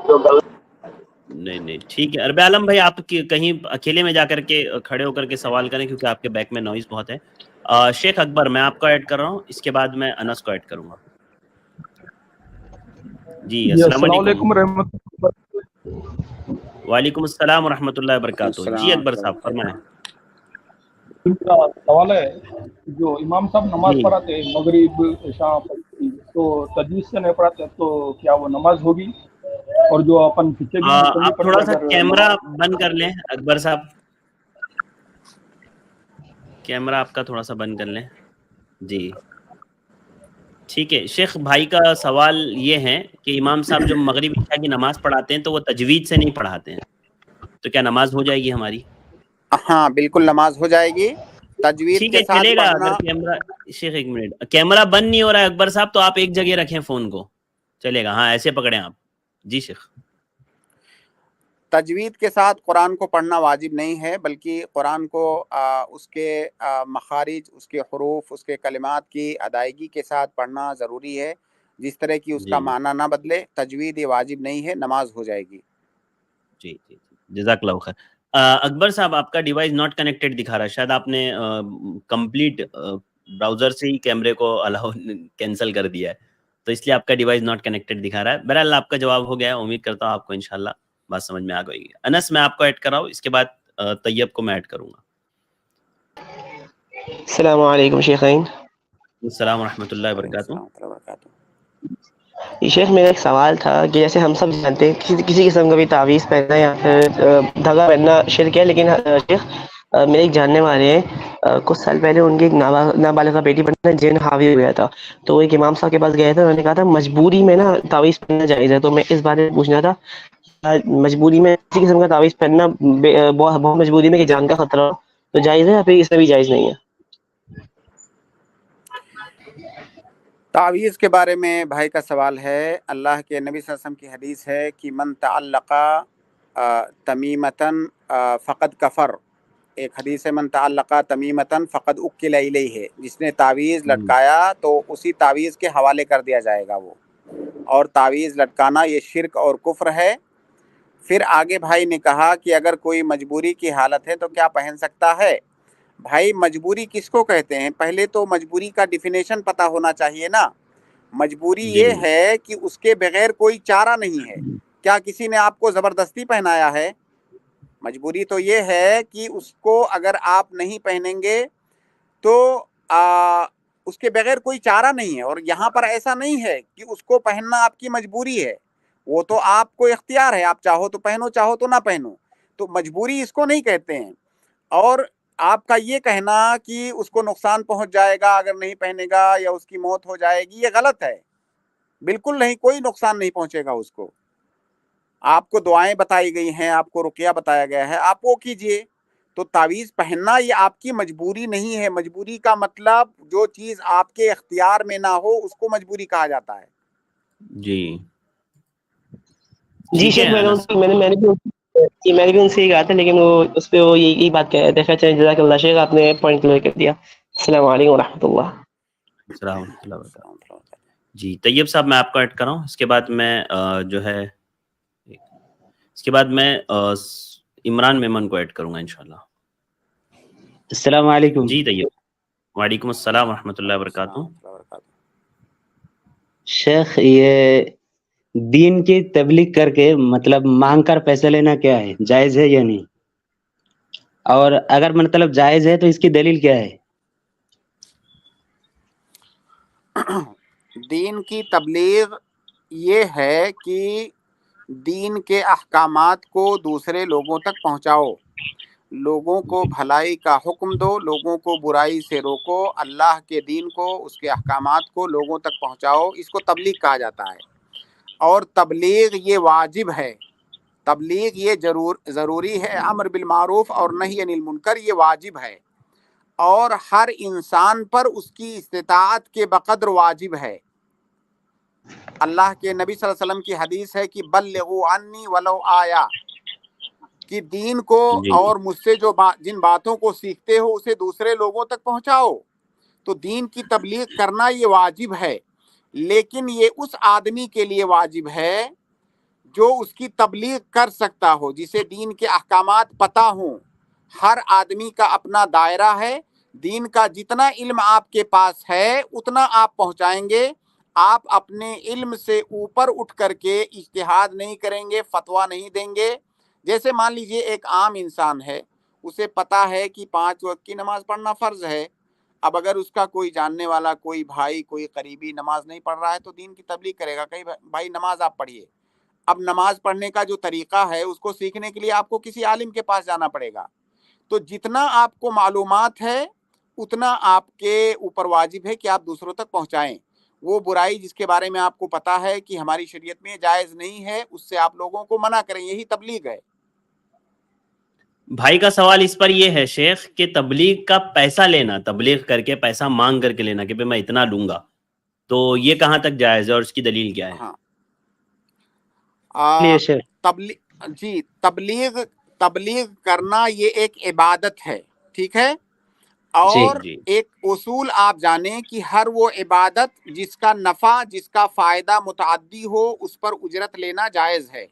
جو غلہ نہیں ٹھیک ہے عرب عالم بھائی، آپ کہیں اکیلے میں جا کر کے کھڑے ہو کر کے سوال کریں کیونکہ آپ کے بیک میں نوائز بہت ہے. شیخ اکبر میں آپ کو ایڈ کر رہا ہوں، اس کے بعد میں انس کو ایڈ کروں گا. جی السلام علیکم. رحمۃ. وعلیکم السلام ورحمۃ اللہ وبرکاتہ. جی السلام اکبر صاحب فرمائیں. کا سوال ہے جو امام صاحب نماز جی پڑھاتے ہیں مغرب عشاء تو تجوید سے نہیں پڑھاتے تو کیا وہ نماز ہوگی؟ اور جو اپن پیچھے بھی مسلی آپ پڑھ کے تھوڑا سا اگر کیمرہ نماز بند کر لیں اکبر صاحب، کیمرہ آپ کا تھوڑا سا بند کر لیں. جی ٹھیک ہے. شیخ بھائی کا سوال یہ ہے کہ امام صاحب جو مغرب عشاء کی نماز پڑھاتے ہیں تو وہ تجوید سے نہیں پڑھاتے ہیں، تو کیا نماز ہو جائے گی ہماری؟ ہاں بالکل نماز ہو جائے گی. تجوید ٹھیک کے ہے ساتھ چلے گا. پڑھنا. اگر کیمرہ شیخ ایک منٹ، کیمرہ بند نہیں ہو رہا ہے اکبر صاحب تو آپ ایک جگہ رکھیں فون کو، چلے گا. ہاں ایسے پکڑیں آپ. جی شیخ. تجوید کے ساتھ قرآن کو پڑھنا واجب نہیں ہے، بلکہ قرآن کو اس کے مخارج، اس کے حروف، اس کے کلمات کی ادائیگی کے ساتھ پڑھنا ضروری ہے. جس طرح کی اس کا جی معنی نہ بدلے. تجوید یہ واجب نہیں ہے، نماز ہو جائے گی. جی جزاک اللہ خیر. اکبر صاحب آپ کا ڈیوائس ناٹ کنیکٹڈ دکھا رہا ہے، شاید آپ نے کمپلیٹ براؤزر سے ہی کیمرے کو الاؤ کینسل کر دیا ہے، تو اس لیے آپ کا ڈیوائس ناٹ کنیکٹڈ دکھا رہا ہے. بہرحال آپ کا جواب ہو گیا ہے، امید کرتا ہوں آپ کو انشاءاللہ بات سمجھ میں آ گئی. انس میں آپ کو ایڈ کر رہا ہوں، اس کے بعد طیب کو میں ایڈ کروں گا. السلام علیکم شیخین. السلام ورحمۃ اللہ وعلیکم وبرکاتہ. السلام ورحمۃ اللہ وبرکاتہ. شیخ میرا ایک سوال تھا کہ جیسے ہم سب جانتے ہیں کسی قسم کا بھی تعویذ پہننا یا پھر دھاگا پہننا شرک ہے، لیکن شیخ میرے ایک جاننے والے ہیں، کچھ سال پہلے ان کی ایک نابالغہ بیٹی پر جن حاوی ہو گیا تھا، تو وہ ایک امام صاحب کے پاس گئے تھے. انہوں نے کہا تھا مجبوری میں نا تعویذ پہننا جائز ہے. تو میں اس بارے میں پوچھنا تھا، مجبوری میں کسی قسم کا تعویذ پہننا بہت مجبوری میں کہ جان کا خطرہ تو جائز ہے یا پھر اس میں بھی جائز نہیں ہے؟ تعویذ کے بارے میں بھائی کا سوال ہے. اللہ کے نبی صلی اللہ علیہ وسلم کی حدیث ہے کہ من تعلق تمیمتن فقد کفر. ایک حدیث ہے من تعلق تمیمتن فقد اکل الیہ، جس نے تعویذ لٹکایا تو اسی تعویذ کے حوالے کر دیا جائے گا وہ. اور तावीज़ लटकाना ये शिरक और कुफ्र है। फिर आगे भाई ने कहा कि अगर कोई मजबूरी की हालत है तो क्या पहन सकता है। भाई मजबूरी किसको कहते हैं, पहले तो मजबूरी का डिफिनेशन पता होना चाहिए ना। मजबूरी ये है कि उसके बगैर कोई चारा नहीं है। क्या किसी ने आपको ज़बरदस्ती पहनाया है? मजबूरी तो ये है कि उसको अगर आप नहीं पहनेंगे तो उसके बगैर कोई चारा नहीं है। और यहाँ पर ऐसा नहीं है कि उसको पहनना आपकी मजबूरी है, वो तो आपको इख्तियार है, आप चाहो तो पहनो चाहो तो ना पहनो। तो मजबूरी इसको नहीं कहते हैं। और आपका ये कहना कि उसको नुकसान पहुंच जाएगा अगर नहीं पहनेगा या उसकी मौत हो जाएगी, ये गलत है। बिल्कुल नहीं, कोई नुकसान नहीं पहुंचेगा उसको। आपको दुआएं बताई गई हैं, आपको रुकिया बताया गया है, आप वो कीजिए। तो तावीज़ पहनना ये आपकी मजबूरी नहीं है। मजबूरी का मतलब जो चीज़ आपके इख्तियार में ना हो उसको मजबूरी कहा जाता है। जी शेख, मैंने भी उनसे ये कहा था, लेकिन वो उस पे वो यही बात कह रहे थे। खैर चलिए, जज़ाकल्लाह शेख, आपने पॉइंट क्लियर कर दिया। अस्सलाम वालेकुम व रहमतुल्लाह। जी तैयब साहब, मैं आपको ऐड कर रहा हूँ। इसके बाद मैं जो है इसके बाद मैं इमरान मेमन को ऐड करूंगा इंशाल्लाह। अस्सलाम वालेकुम। जी तैयब। वालेकुम अस्सलाम व रहमतुल्लाहि व बरकातुहू। शेख, ये दीन की तबलीग करके मतलब मांग कर पैसे लेना क्या है, जायज है या नहीं? और अगर मतलब जायज है तो इसकी दलील क्या है? दीन की तबलीग ये है कि दीन के अहकामात को दूसरे लोगों तक पहुंचाओ, लोगों को भलाई का हुक्म दो, लोगों को बुराई से रोको, अल्लाह के दीन को, उसके अहकामात को लोगों तक पहुंचाओ, इसको तबलीग कहा जाता है। और तबलीग ये वाजिब है, तबलीग ये ज़रूरी है। अम्र बिल मारूफ और नही अनिल मुनकर ये वाजिब है और हर इंसान पर उसकी इस्तिताअत के बक़द्र वाजिब है। अल्लाह के नबी सल्लल्लाहु अलैहि वसल्लम की हदीस है कि बल्लिगू अन्नी वलो आया, कि दीन को और मुझसे जो जिन बातों को सीखते हो उसे दूसरे लोगों तक पहुंचाओ। तो दीन की तबलीग करना ये वाजिब है, लेकिन ये उस आदमी के लिए वाजिब है जो उसकी तबलीग कर सकता हो, जिसे दीन के अहकामात पता हो। हर आदमी का अपना दायरा है, दीन का जितना इल्म आपके पास है उतना आप पहुंचाएंगे। आप अपने इल्म से ऊपर उठ करके इज्तिहाद नहीं करेंगे, फतवा नहीं देंगे। जैसे मान लीजिए एक आम इंसान है, उसे पता है कि 5 वक्त की नमाज पढ़ना फ़र्ज़ है। अब अगर उसका कोई जानने वाला, कोई भाई, कोई करीबी नमाज नहीं पढ़ रहा है तो दीन की तबलीग करेगा, कहीं भाई नमाज आप पढ़िए। अब नमाज पढ़ने का जो तरीक़ा है उसको सीखने के लिए आपको किसी आलिम के पास जाना पड़ेगा। तो जितना आपको मालूमात है उतना आपके ऊपर वाजिब है कि आप दूसरों तक पहुंचाएं। वो बुराई जिसके बारे में आपको पता है कि हमारी शरीयत में जायज़ नहीं है, उससे आप लोगों को मना करें, यही तबलीग है। भाई का सवाल इस पर ये है शेख कि तबलीग का पैसा लेना, तबलीग करके पैसा मांग करके लेना कि भाई मैं इतना लूंगा, तो ये कहाँ तक जायज़ है और इसकी दलील क्या है? तबलीग करना ये एक इबादत है, ठीक है। और एक उसूल आप जानें कि हर वो इबादत जिसका नफ़ा, जिसका फ़ायदा मुतअद्दी हो, उस पर उजरत लेना जायज़ है।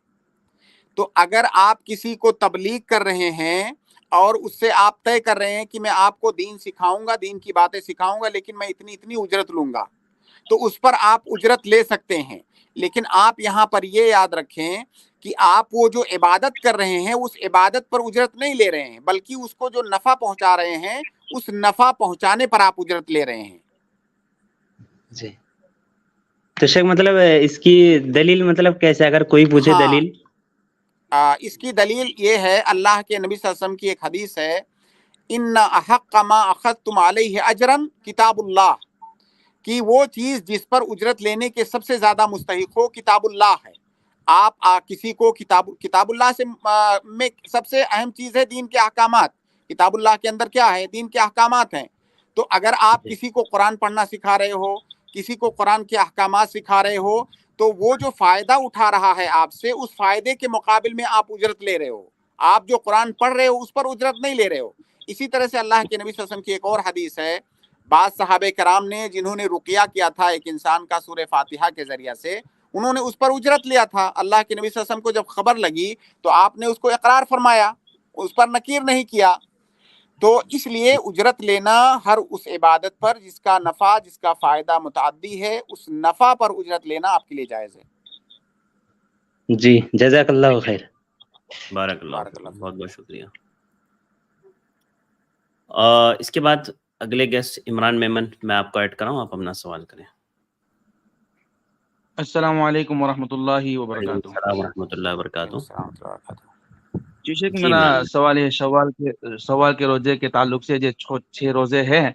तो अगर आप किसी को तबलीग कर रहे हैं और उससे आप तय कर रहे हैं कि मैं आपको दीन सिखाऊंगा, दीन की बातें सिखाऊंगा, लेकिन मैं इतनी इतनी उजरत लूंगा, तो उस पर आप उजरत ले सकते हैं। लेकिन आप यहाँ पर ये याद रखें कि आप वो जो इबादत कर रहे हैं उस इबादत पर उजरत नहीं ले रहे हैं, बल्कि उसको जो नफ़ा पहुंचा रहे हैं उस नफ़ा पहुंचाने पर आप उजरत ले रहे हैं। जी तो शेख मतलब इसकी दलील मतलब कैसे, अगर कोई पूछे दलील? इसकी दलील ये है, अल्लाह के नबी सल्लल्लाहु अलैहि वसल्लम की एक हदीस है, इन्ना अहक्क़ मा अख़ज़्तुम अलैहि अजरन किताबुल्लाह, कि वो चीज़ जिस पर उजरत लेने के सबसे ज़्यादा मुस्तहिक़ हो किताबुल्लाह है। आप किसी को किताबुल्लाह से में सबसे अहम चीज़ है दीन के अहकामात। किताबुल्लाह के अंदर क्या है? दीन के अहकामात हैं। तो अगर आप किसी को कुरान पढ़ना सिखा रहे हो, किसी को कुरान के अहकामात सिखा रहे हो, तो वो जो फ़ायदा उठा रहा है आपसे, उस फ़ायदे के मुकाबिल में आप उजरत ले रहे हो। आप जो कुरान पढ़ रहे हो उस पर उजरत नहीं ले रहे हो। इसी तरह से अल्लाह के नबी सल्लल्लाहु अलैहि वसल्लम की एक और हदीस है, बाद सहाबे कराम ने जिन्होंने रुकिया किया था एक इंसान का सूरह फातिहा के ज़रिए से, उन्होंने उस पर उजरत लिया था। अल्लाह के नबी सल्लल्लाहु अलैहि वसल्लम को जब खबर लगी तो आपने उसको इकरार फरमाया, उस पर नकीर नहीं किया। तो इसलिए उजरत लेना हर उस इबादत पर जिसका नफ़ा, जिसका फ़ायदा मुतअद्दी है, उस नफ़ा पर उजरत लेना आपके लिए जायज़ है। जी, जज़ाकल्लाहु खैर। बारकल्लाह, बारकल्लाह बहुत बहुत शुक्रिया। इसके बाद अगले गेस्ट इमरान मेमन, मैं आपको ऐड कराऊं, आप अपना सवाल करें। अस्सलाम वालेकुम वरहमतुल्लाहि वबरकातुहू। अस्सलाम वरहमतुल्लाहि वबरकातुहू। जी शेख, जी मेरा इमरान। सवाल है सवाल के रोजे के ताल्लुक से। जो 6 रोजे हैं,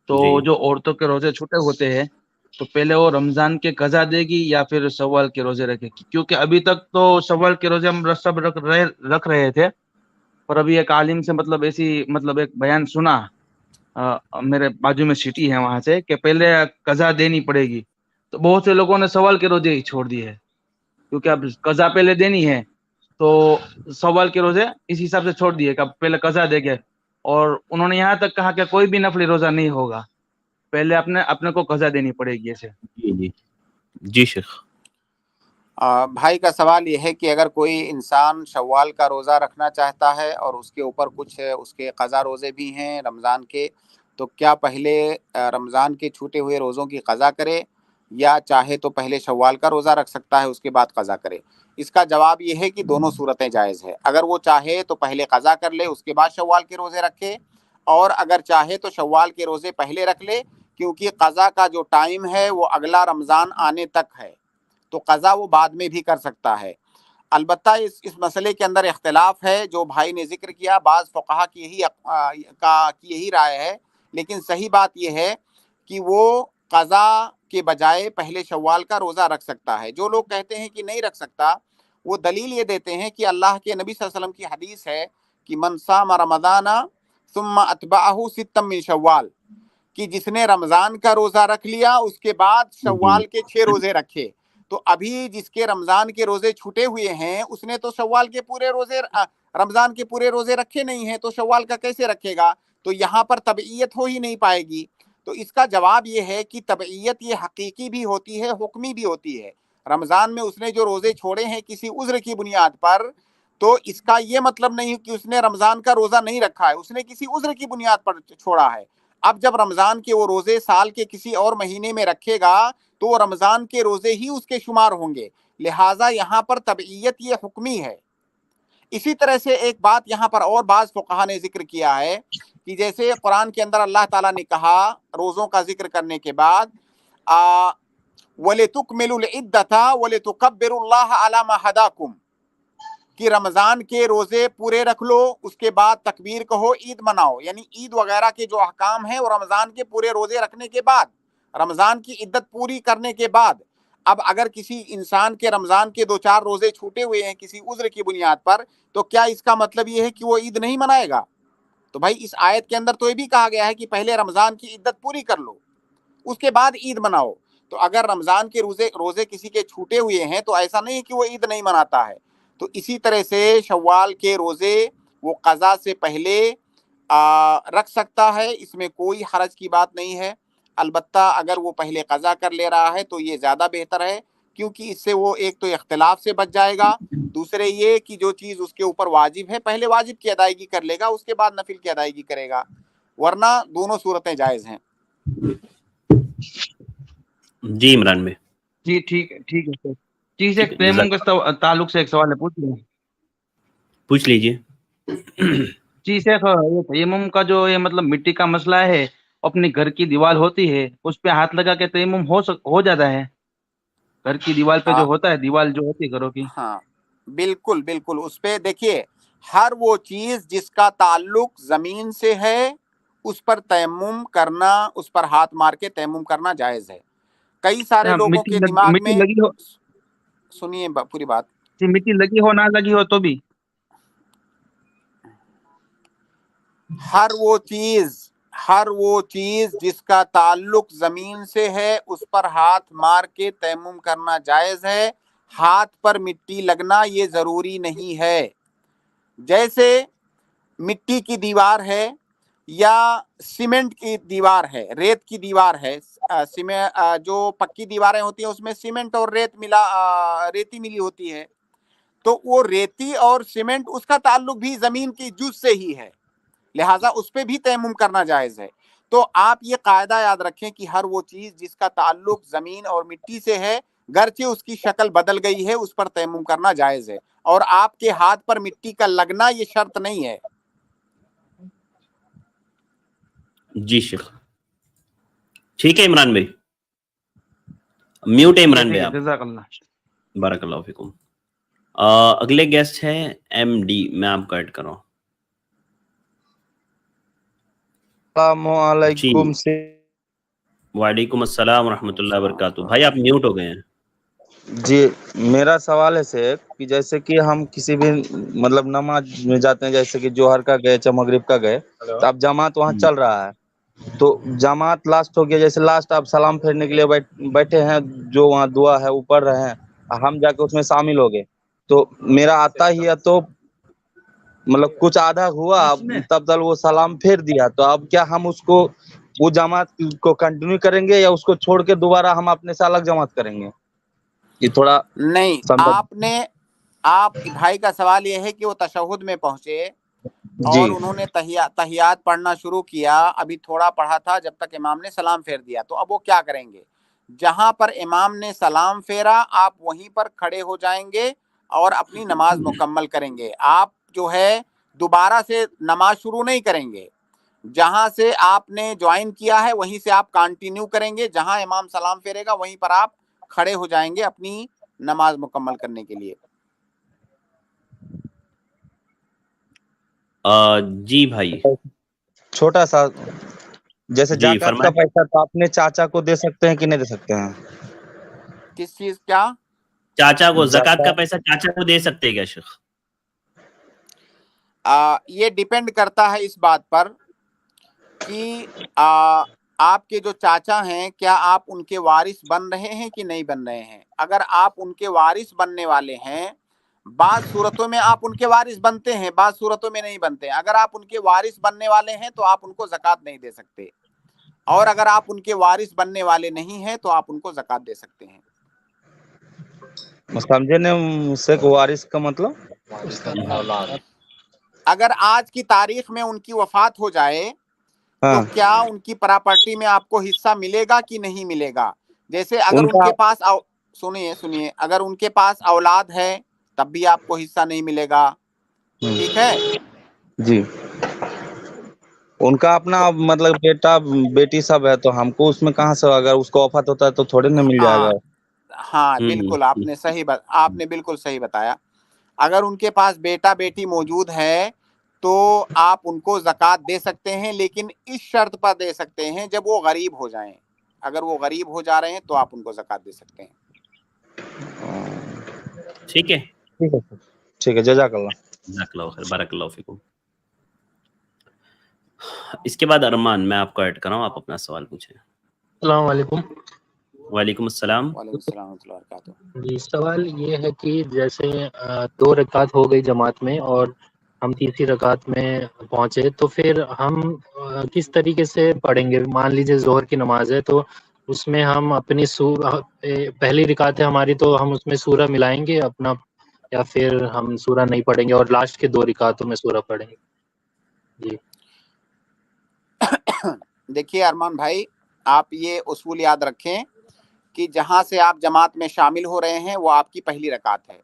तो जी। जो औरतों के रोजे छूटे होते हैं, तो पहले वो रमजान के कज़ा देगी या फिर सवाल के रोजे रखेगी? क्योंकि अभी तक तो सवाल के रोजे हम सब रख रहे थे, पर अभी एक आलिम से मतलब ऐसी मतलब एक बयान सुना, मेरे बाजू में सिटी है वहां से, कि पहले कज़ा देनी पड़ेगी। तो बहुत से लोगों ने सवाल के रोजे ही छोड़ दिए, क्योंकि अब कज़ा पहले देनी है, तो सवाल के रोजे इस हिसाब से छोड़ दिए कि अब पहले कज़ा देंगे। और उन्होंने यहाँ तक कहा कि कोई भी नफली रोजा नहीं होगा, पहले अपने को कज़ा देनी पड़ेगी ऐसे। जी जी जी शेख। भाई का सवाल ये है कि अगर कोई इंसान शव्वाल का रोज़ा रखना चाहता है और उसके ऊपर कुछ उसके क़ज़ा रोज़े भी हैं रमज़ान के, तो क्या पहले रमज़ान के छूटे हुए रोज़ों की क़ज़ा करे, या चाहे तो पहले शव्वाल का रोज़ा रख सकता है उसके बाद क़ज़ा करे? इसका जवाब ये है कि दोनों सूरतें जायज़ है। अगर वो चाहे तो पहले क़ज़ा कर ले, उसके बाद शव्वाल के रोज़े रखे, और अगर चाहे तो शव्वाल के रोज़े पहले रख ले, क्योंकि क़ज़ा का जो टाइम है वो अगला रमज़ान आने तक है, तो क़ज़ा वो बाद में भी कर सकता है। अलबत्ता इस मसले के अंदर इख्तिलाफ है, जो भाई ने जिक्र किया, बाज़ फ़ुक़हा की यही राय है, लेकिन सही बात यह है कि वो क़ज़ा के बजाय पहले शव्वाल का रोज़ा रख सकता है। जो लोग कहते हैं कि नहीं रख सकता, वो दलील ये देते हैं कि अल्लाह के नबी सल्लल्लाहु अलैहि वसल्लम की हदीस है कि मन साम रमज़ाना सुम्मा अतबअहु सित्तम मिन शव्वाल, कि जिसने रमज़ान का रोज़ा रख लिया उसके बाद शव्वाल के 6 रोज़े रखे। तो अभी जिसके रमज़ान के रोज़े छूटे हुए हैं उसने तो शव्वाल के पूरे रोज़े रमज़ान के पूरे रोज़े रखे नहीं हैं, तो शव्वाल का कैसे रखेगा? तो यहाँ पर तबईयत हो ही नहीं पाएगी। तो इसका जवाब ये है कि तबईयत ये हकीकी भी होती है, हुक्मी भी होती है। रमज़ान में उसने जो रोज़े छोड़े हैं किसी उज़्र की बुनियाद पर, तो इसका ये मतलब नहीं कि उसने रमज़ान का रोज़ा नहीं रखा है, उसने किसी उज़्र की बुनियाद पर छोड़ा है। अब जब रमज़ान के वो रोज़े साल के किसी और महीने में रखेगा तो वो रमज़ान के रोज़े ही उसके शुमार होंगे, लिहाजा यहाँ पर तबईयत ये हुक्मी है। इसी तरह से एक बात यहाँ पर और बाज़ फ़ुक़हा ने जिक्र किया है कि जैसे कुरान के अंदर अल्लाह ताला ने कहा रोज़ों का जिक्र करने के बाद, वलितुकमिलुल इद्दता वलितुकब्बिरुल्लाह अला मा हदाकुम, कि रमज़ान के रोज़े पूरे रख लो, उसके बाद तकबीर कहो, ईद मनाओ। यानी ईद वगैरह के जो अहकाम हैं वो रमज़ान के पूरे रोज़े रखने के बाद, रमज़ान की इद्दत पूरी करने के बाद। अब अगर किसी इंसान के रमज़ान के 2-4 रोज़े छूटे हुए हैं किसी उज़्र की बुनियाद पर, तो क्या इसका मतलब ये है कि वो ईद नहीं मनाएगा? तो भाई इस आयत के अंदर तो ये भी कहा गया है कि पहले रमज़ान की इद्दत पूरी कर लो, उसके बाद ईद मनाओ। तो अगर रमज़ान के रोज़े किसी के छूटे हुए हैं तो ऐसा नहीं है कि वो ईद नहीं मनाता है। तो इसी तरह से शव्वाल के रोज़े वो क़ज़ा से पहले रख सकता है, इसमें कोई हरज की बात नहीं है। अलबत्ता अगर वो पहले क़ज़ा कर ले रहा है तो ये ज़्यादा बेहतर है, क्योंकि इससे वो एक तो इख्तिलाफ से बच जाएगा, दूसरे ये कि जो चीज़ उसके ऊपर वाजिब है पहले वाजिब की अदायगी कर लेगा, उसके बाद नफिल की अदायगी करेगा, वरना दोनों सूरतें जायज़ हैं। जी इमरान में। जी ठीक है सर। जी से तयम्मुम के ताल्लुक से एक सवाल है, पूछ लीजिए। जी शेख, ये तयम्मुम का जो ये मतलब मिट्टी का मसला है, अपनी घर की दीवार होती है उस पे हाथ लगा के तयम्मुम हो जाता है? घर की दीवार पे जो होता है, दीवार जो होती है घरों की। हाँ बिल्कुल बिल्कुल, उस पे देखिए, हर वो चीज़ जिसका ताल्लुक ज़मीन से है उस पर तयम्मुम करना, उस पर हाथ मार के तयम्मुम करना जायज़ है। कई सारे लोगों के दिमाग मिट्टी में, लगी हो, सुनिए पूरी बात, मिट्टी लगी हो ना लगी हो तो भी हर वो चीज़ जिसका ताल्लुक ज़मीन से है उस पर हाथ मार के तयम्मुम करना जायज़ है। हाथ पर मिट्टी लगना ये ज़रूरी नहीं है। जैसे मिट्टी की दीवार है या सीमेंट की दीवार है, रेत की दीवार है, जो पक्की दीवारें होती हैं उसमें सीमेंट और रेती मिली होती है, तो वो रेती और सीमेंट उसका ताल्लुक भी जमीन की जुज से ही है, लिहाजा उस पे भी तयम्मुम करना जायज है। तो आप ये कायदा याद रखें कि हर वो चीज जिसका ताल्लुक जमीन और मिट्टी से है, गरचे उसकी शक्ल बदल गई है, उस पर तयम्मुम करना जायज है, और आपके हाथ पर मिट्टी का लगना ये शर्त नहीं है। जी शेख, ठीक है इमरान भाई, म्यूट है इमरान भाई आप। बारकल्लाहु फिकुम। अगले गेस्ट है MD, मैं आपको ऐड कर रहा हूँ। वालेकुम अस्सलाम रहमतुल्लाहि व बरकातुहू। भाई आप म्यूट हो गए हैं। जी, मेरा सवाल है शेख कि जैसे कि हम किसी भी मतलब नमाज में जाते हैं, जैसे कि जोहर का गए चाहे मगरिब का गए, तो अब जमात वहाँ चल रहा है, तो जमात लास्ट हो गया, जैसे लास्ट आप सलाम फेरने के लिए बैठे हैं, जो वहाँ दुआ है वो पढ़ रहे हैं, हम जाके उसमें शामिल हो गए, तो मेरा आता ही है, तो मतलब कुछ आधा हुआ तब तक वो सलाम फेर दिया, तो अब क्या हम उसको वो जमात को कंटिन्यू करेंगे या उसको छोड़ के दोबारा हम अपने से अलग जमात करेंगे? ये थोड़ा नहीं, आप भाई का सवाल ये है कि वो तशहुद में पहुंचे और उन्होंने तहियात पढ़ना शुरू किया, अभी थोड़ा पढ़ा था जब तक इमाम ने सलाम फेर दिया, तो अब वो क्या करेंगे? जहां पर इमाम ने सलाम फेरा आप वहीं पर खड़े हो जाएंगे और अपनी नमाज मुकम्मल करेंगे। आप जो है दोबारा से नमाज शुरू नहीं करेंगे, जहां से आपने ज्वाइन किया है वहीं से आप कंटिन्यू करेंगे, जहां इमाम सलाम फेरेगा वहीं पर आप खड़े हो जाएंगे अपनी नमाज मुकम्मल करने के लिए। जी भाई, छोटा सा, जैसे जाकात का पैसा तो अपने चाचा को दे सकते हैं कि नहीं दे सकते हैं? किस चीज? क्या चाचा को ज़कात का पैसा चाचा को दे सकते हैं क्या शेख? ये डिपेंड करता है इस बात पर कि आपके जो चाचा हैं क्या आप उनके वारिस बन रहे हैं कि नहीं बन रहे हैं। अगर आप उनके वारिस बनने वाले हैं, बाद सूरतों में आप उनके वारिस बनते हैं, बाद सूरतों में नहीं बनते। अगर आप उनके वारिस बनने वाले हैं तो आप उनको ज़कात नहीं दे सकते, और अगर आप उनके वारिस बनने वाले नहीं हैं तो आप उनको ज़कात दे सकते हैं। समझे ने मुझसे वारिस का मतलब? अगर आज की तारीख में उनकी वफात हो जाए तो क्या उनकी प्रॉपर्टी में आपको हिस्सा मिलेगा कि नहीं मिलेगा? जैसे अगर उनके पास सुनिए, अगर उनके पास औलाद है तब भी आपको हिस्सा नहीं मिलेगा, ठीक है जी। उनका अपना मतलब बेटा बेटी सब है, तो हमको उसमें कहाँ से, अगर उसको वफात होता है तो थोड़े ना मिल जाएगा? हाँ बिल्कुल, आपने बिल्कुल सही बताया। अगर उनके पास बेटा बेटी मौजूद है तो आप उनको ज़कात दे सकते हैं, लेकिन इस शर्त पर दे सकते हैं जब वो गरीब हो जाएं। अगर वो गरीब हो जा रहे हैं तो आप उनको ज़कात दे सकते हैं। ठीक है, ठीक है, जज़ाकल्लाह खैर, बारकल्लाहु फिकुम। इसके बाद अरमान, मैं आपको ऐड कर रहा हूँ, आप अपना सवाल पूछें। अस्सलाम वालेकुम। वालेकुम अस्सलाम। जी, सवाल ये है कि जैसे 2 रकात हो गई जमात में और हम तीसरी रकात में पहुंचे, तो फिर हम किस तरीके से पढ़ेंगे? मान लीजिए ज़ोहर की नमाज है तो उसमें हम अपनी पहली रकात है हमारी, तो हम उसमें सूरा मिलाएंगे अपना, या फिर हम सूरा नहीं पढ़ेंगे और लास्ट के 2 रकातों में सूरा पढ़ेंगे? जी देखिए अरमान भाई, आप ये उसूल याद रखें कि जहां से आप जमात में शामिल हो रहे हैं वो आपकी पहली रकात है,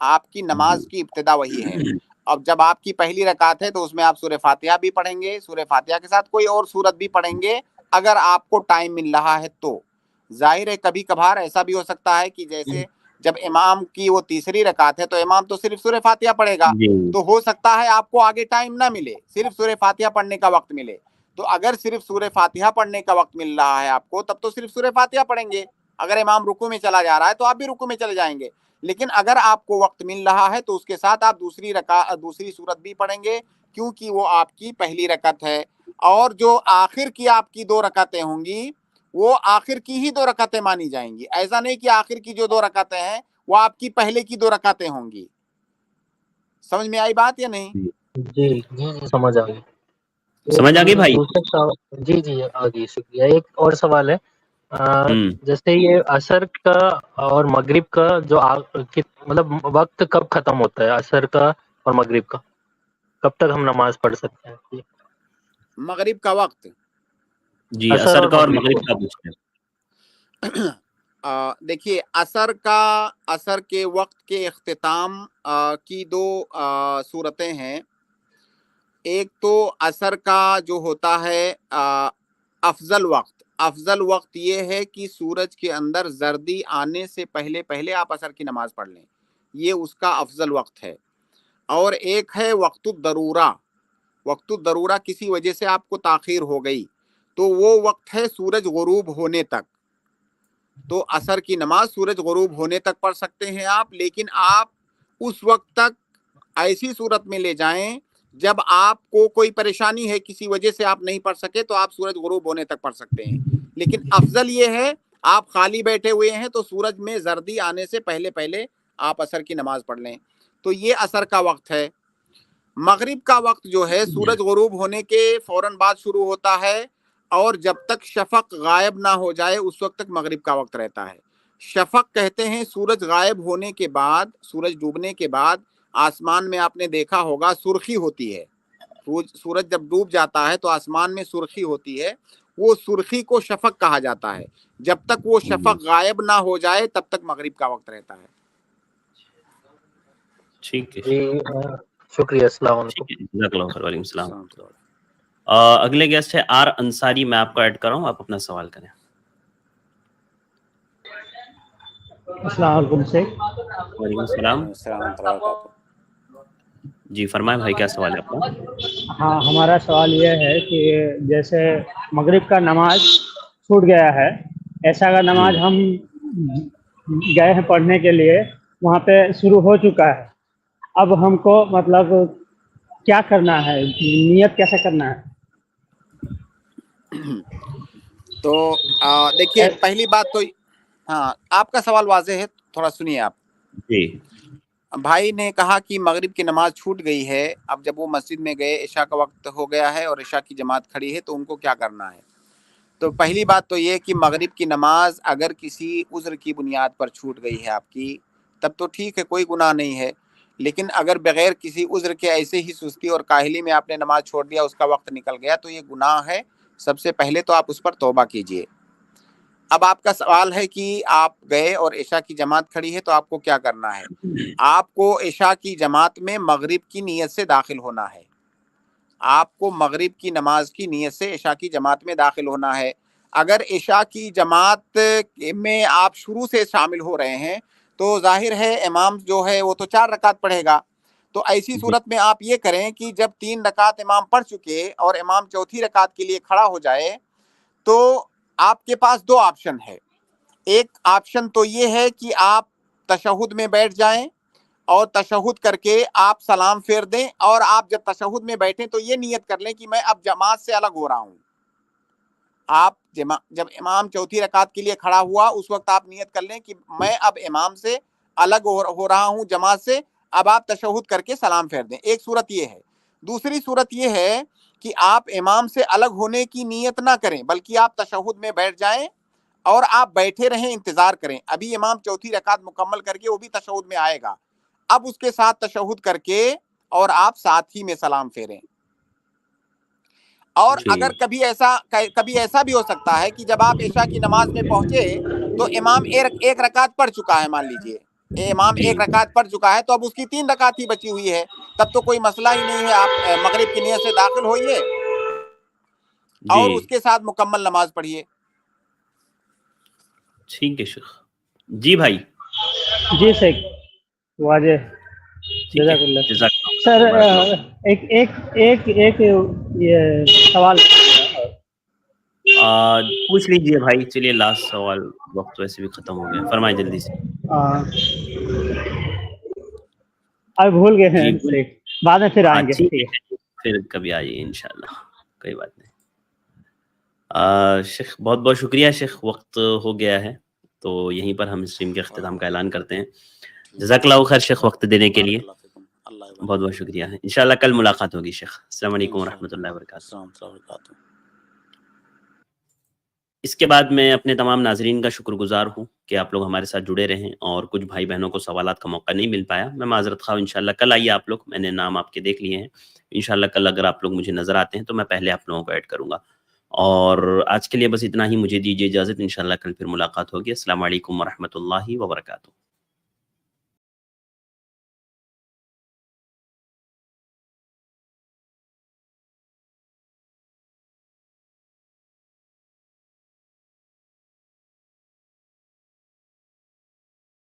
आपकी नमाज की इब्तिदा वही है। अब जब आपकी पहली रकात है तो उसमें आप सूरह फातिहा भी पढ़ेंगे, सूरह फातिहा के साथ कोई और सूरत भी पढ़ेंगे अगर आपको टाइम मिल रहा है तो। जाहिर है कभी कभार ऐसा भी हो सकता है कि जैसे जब इमाम की वो तीसरी रकात है तो इमाम तो सिर्फ सूरह फातिहा पढ़ेगा, तो हो सकता है आपको आगे टाइम ना मिले, सिर्फ सूरह फातिहा पढ़ने का वक्त मिले। तो अगर सिर्फ सूरह फातिहा पढ़ने का वक्त मिल रहा है आपको तब तो सिर्फ सूरह फातिहा पढ़ेंगे। अगर इमाम रुकू में चला जा रहा है तो आप भी रुकू में चले जाएंगे। लेकिन अगर आपको वक्त मिल रहा है तो उसके साथ आप दूसरी सूरत भी पढ़ेंगे, क्योंकि वो आपकी पहली रकत है। और जो आखिर की आपकी 2 रकातें होंगी वो आखिर की ही 2 रकातें मानी जाएंगी। ऐसा नहीं कि आखिर की जो 2 रकातें हैं वो आपकी पहले की 2 रकातें होंगी। समझ में आई बात या नहीं? जी समझ आ गई। समझ आ गई भाई? जी आ गई, शुक्रिया। एक और सवाल है जैसे ये असर का और मगरिब का जो मतलब वक्त कब खत्म होता है, असर का और मगरिब का, कब तक हम नमाज पढ़ सकते हैं? मगरिब का वक्त जी, असर का और मगरिब का पूछते हैं। देखिए, असर के वक्त के इख्तिताम की दो सूरतें हैं। एक तो असर का जो होता है अफजल वक्त ये है कि सूरज के अंदर जर्दी आने से पहले पहले आप असर की नमाज पढ़ लें, ये उसका अफजल वक्त है। और एक है वक्तुद दरूरा किसी वजह से आपको ताखीर हो गई तो वो वक्त है सूरज गुरूब होने तक। तो असर की नमाज सूरज गुरूब होने तक पढ़ सकते हैं आप, लेकिन आप उस वक्त तक ऐसी सूरत में ले जाएं जब आपको कोई परेशानी है, किसी वजह से आप नहीं पढ़ सके तो आप सूरज गुरूब होने तक पढ़ सकते हैं। लेकिन अफजल ये है आप खाली बैठे हुए हैं तो सूरज में जर्दी आने से पहले पहले आप असर की नमाज पढ़ लें। तो ये असर का वक्त है। मगरिब का वक्त जो है सूरज गुरूब होने के फौरन बाद शुरू होता है और जब तक शफक गायब ना हो जाए उस वक्त तक मगरिब का वक्त रहता है। शफक कहते हैं सूरज गायब होने के बाद, सूरज डूबने के बाद आसमान में आपने देखा होगा सुर्खी होती है। सूरज जब डूब जाता है तो आसमान में सुर्खी होती है, वो सुर्खी को शफक कहा जाता है। जब तक वो शफक गायब ना हो जाए तब तक मगरिब का वक्त रहता है। ठीक है, शुक्रिया, अस्सलाम वालेकुम। अगले गेस्ट है आर अंसारी, मैं आपको ऐड कर रहा हूँ, आप अपना सवाल करें। अस्सलाम वालेकुम शेख। वालेकुम सलाम। जी फरमाएं भाई, क्या सवाल है आपका? हाँ, हमारा सवाल यह है कि जैसे मगरिब का नमाज छूट गया है, ऐसा अगर नमाज हम गए हैं पढ़ने के लिए, वहाँ पे शुरू हो चुका है, अब हमको मतलब क्या करना है, नियत कैसे करना है? तो देखिए, पहली बात तो हाँ, आपका सवाल वाज़ेह है, थोड़ा सुनिए आप। जी, भाई ने कहा कि मगरिब की नमाज छूट गई है, अब जब वो मस्जिद में गए इशा का वक्त हो गया है और इशा की जमात खड़ी है तो उनको क्या करना है। तो पहली बात तो ये कि मगरिब की नमाज अगर किसी उज़्र की बुनियाद पर छूट गई है आपकी, तब तो ठीक है, कोई गुनाह नहीं है। लेकिन अगर बगैर किसी उज़्र के ऐसे ही सुस्ती और काहली में आपने नमाज छोड़ दिया, उसका वक्त निकल गया, तो ये गुनाह है। सबसे पहले तो आप उस पर तौबा कीजिए। अब आपका सवाल है कि आप गए और इशा की जमात खड़ी है तो आपको क्या करना है। आपको इशा की जमात में मगरिब की नीयत से दाखिल होना है। आपको मगरिब की नमाज की नीयत से इशा की जमात में दाखिल होना है। अगर इशा की जमात में आप शुरू से शामिल हो रहे हैं तो जाहिर है इमाम जो है वो तो 4 रकात पढ़ेगा। तो ऐसी सूरत में आप ये करें कि जब 3 रकात इमाम पढ़ चुके और इमाम चौथी रकात के लिए खड़ा हो जाए तो आपके पास 2 ऑप्शन है। एक ऑप्शन तो ये है कि आप तशहुद में बैठ जाएं और तशहुद करके आप सलाम फेर दें, और आप जब तशहुद में बैठें तो ये नियत कर लें कि मैं अब जमात से अलग हो रहा हूं। आप जब इमाम चौथी रकात के लिए खड़ा हुआ उस वक्त आप नियत कर लें कि मैं अब इमाम से अलग हो रहा हूं, जमात से। अब आप तशहुद करके सलाम फेर दें। एक सूरत ये है। दूसरी सूरत ये है कि आप इमाम से अलग होने की नियत ना करें, बल्कि आप तशहुद में बैठ जाएं और आप बैठे रहें, इंतजार करें। अभी इमाम चौथी रकात मुकम्मल करके वो भी तशहुद में आएगा, अब उसके साथ तशहुद करके और आप साथ ही में सलाम फेरें। और अगर कभी ऐसा भी हो सकता है कि जब आप इशा की नमाज में पहुंचे तो इमाम एक रकात पढ़ चुका है, मान लीजिए इमाम 1 रकात पढ़ चुका है, तो अब उसकी 3 रकात ही बची हुई है, तब तो कोई मसला ही नहीं है। आप मगरिब की नियत से दाखिल होइए और उसके साथ मुकम्मल नमाज पढ़िए। ठीक है शेख। जी भाई। जी शेख, वाजे जज़ाकल्लाह। सर एक ये सवाल पूछ लीजिए भाई। चलिए लास्ट सवाल, वक्त वैसे भी खत्म हो गया, फरमाइए जल्दी से। अब भूल गए हैं, बाद में फिर आएंगे। ठीक है, फिर कभी आइए इंशाल्लाह, कोई बात नहीं। शेख बहुत बहुत शुक्रिया शेख, वक्त हो गया है तो यहीं पर हम स्ट्रीम के अख्तिताम का ऐलान करते हैं। जज़ाकल्लाहु खैर शेख, वक्त देने के लिए बहुत बहुत शुक्रिया है। इंशाल्लाह कल मुलाकात होगी शेख। अस्सलाम वालेकुम व रहमतुल्लाहि व बरकातहू। اس کے بعد میں اپنے تمام ناظرین کا شکر گزار ہوں کہ آپ لوگ ہمارے ساتھ جڑے رہیں، اور کچھ بھائی بہنوں کو سوالات کا موقع نہیں مل پایا، میں معذرت خواہ ہوں۔ انشاءاللہ کل آئیے آپ لوگ، میں نے نام آپ کے دیکھ لیے ہیں، انشاءاللہ کل اگر آپ لوگ مجھے نظر آتے ہیں تو میں پہلے آپ لوگوں کو ایڈ کروں گا۔ اور آج کے لیے بس اتنا ہی، مجھے دیجیے اجازت، انشاءاللہ کل پھر ملاقات ہوگی۔ السلام علیکم ورحمۃ اللہ وبرکاتہ۔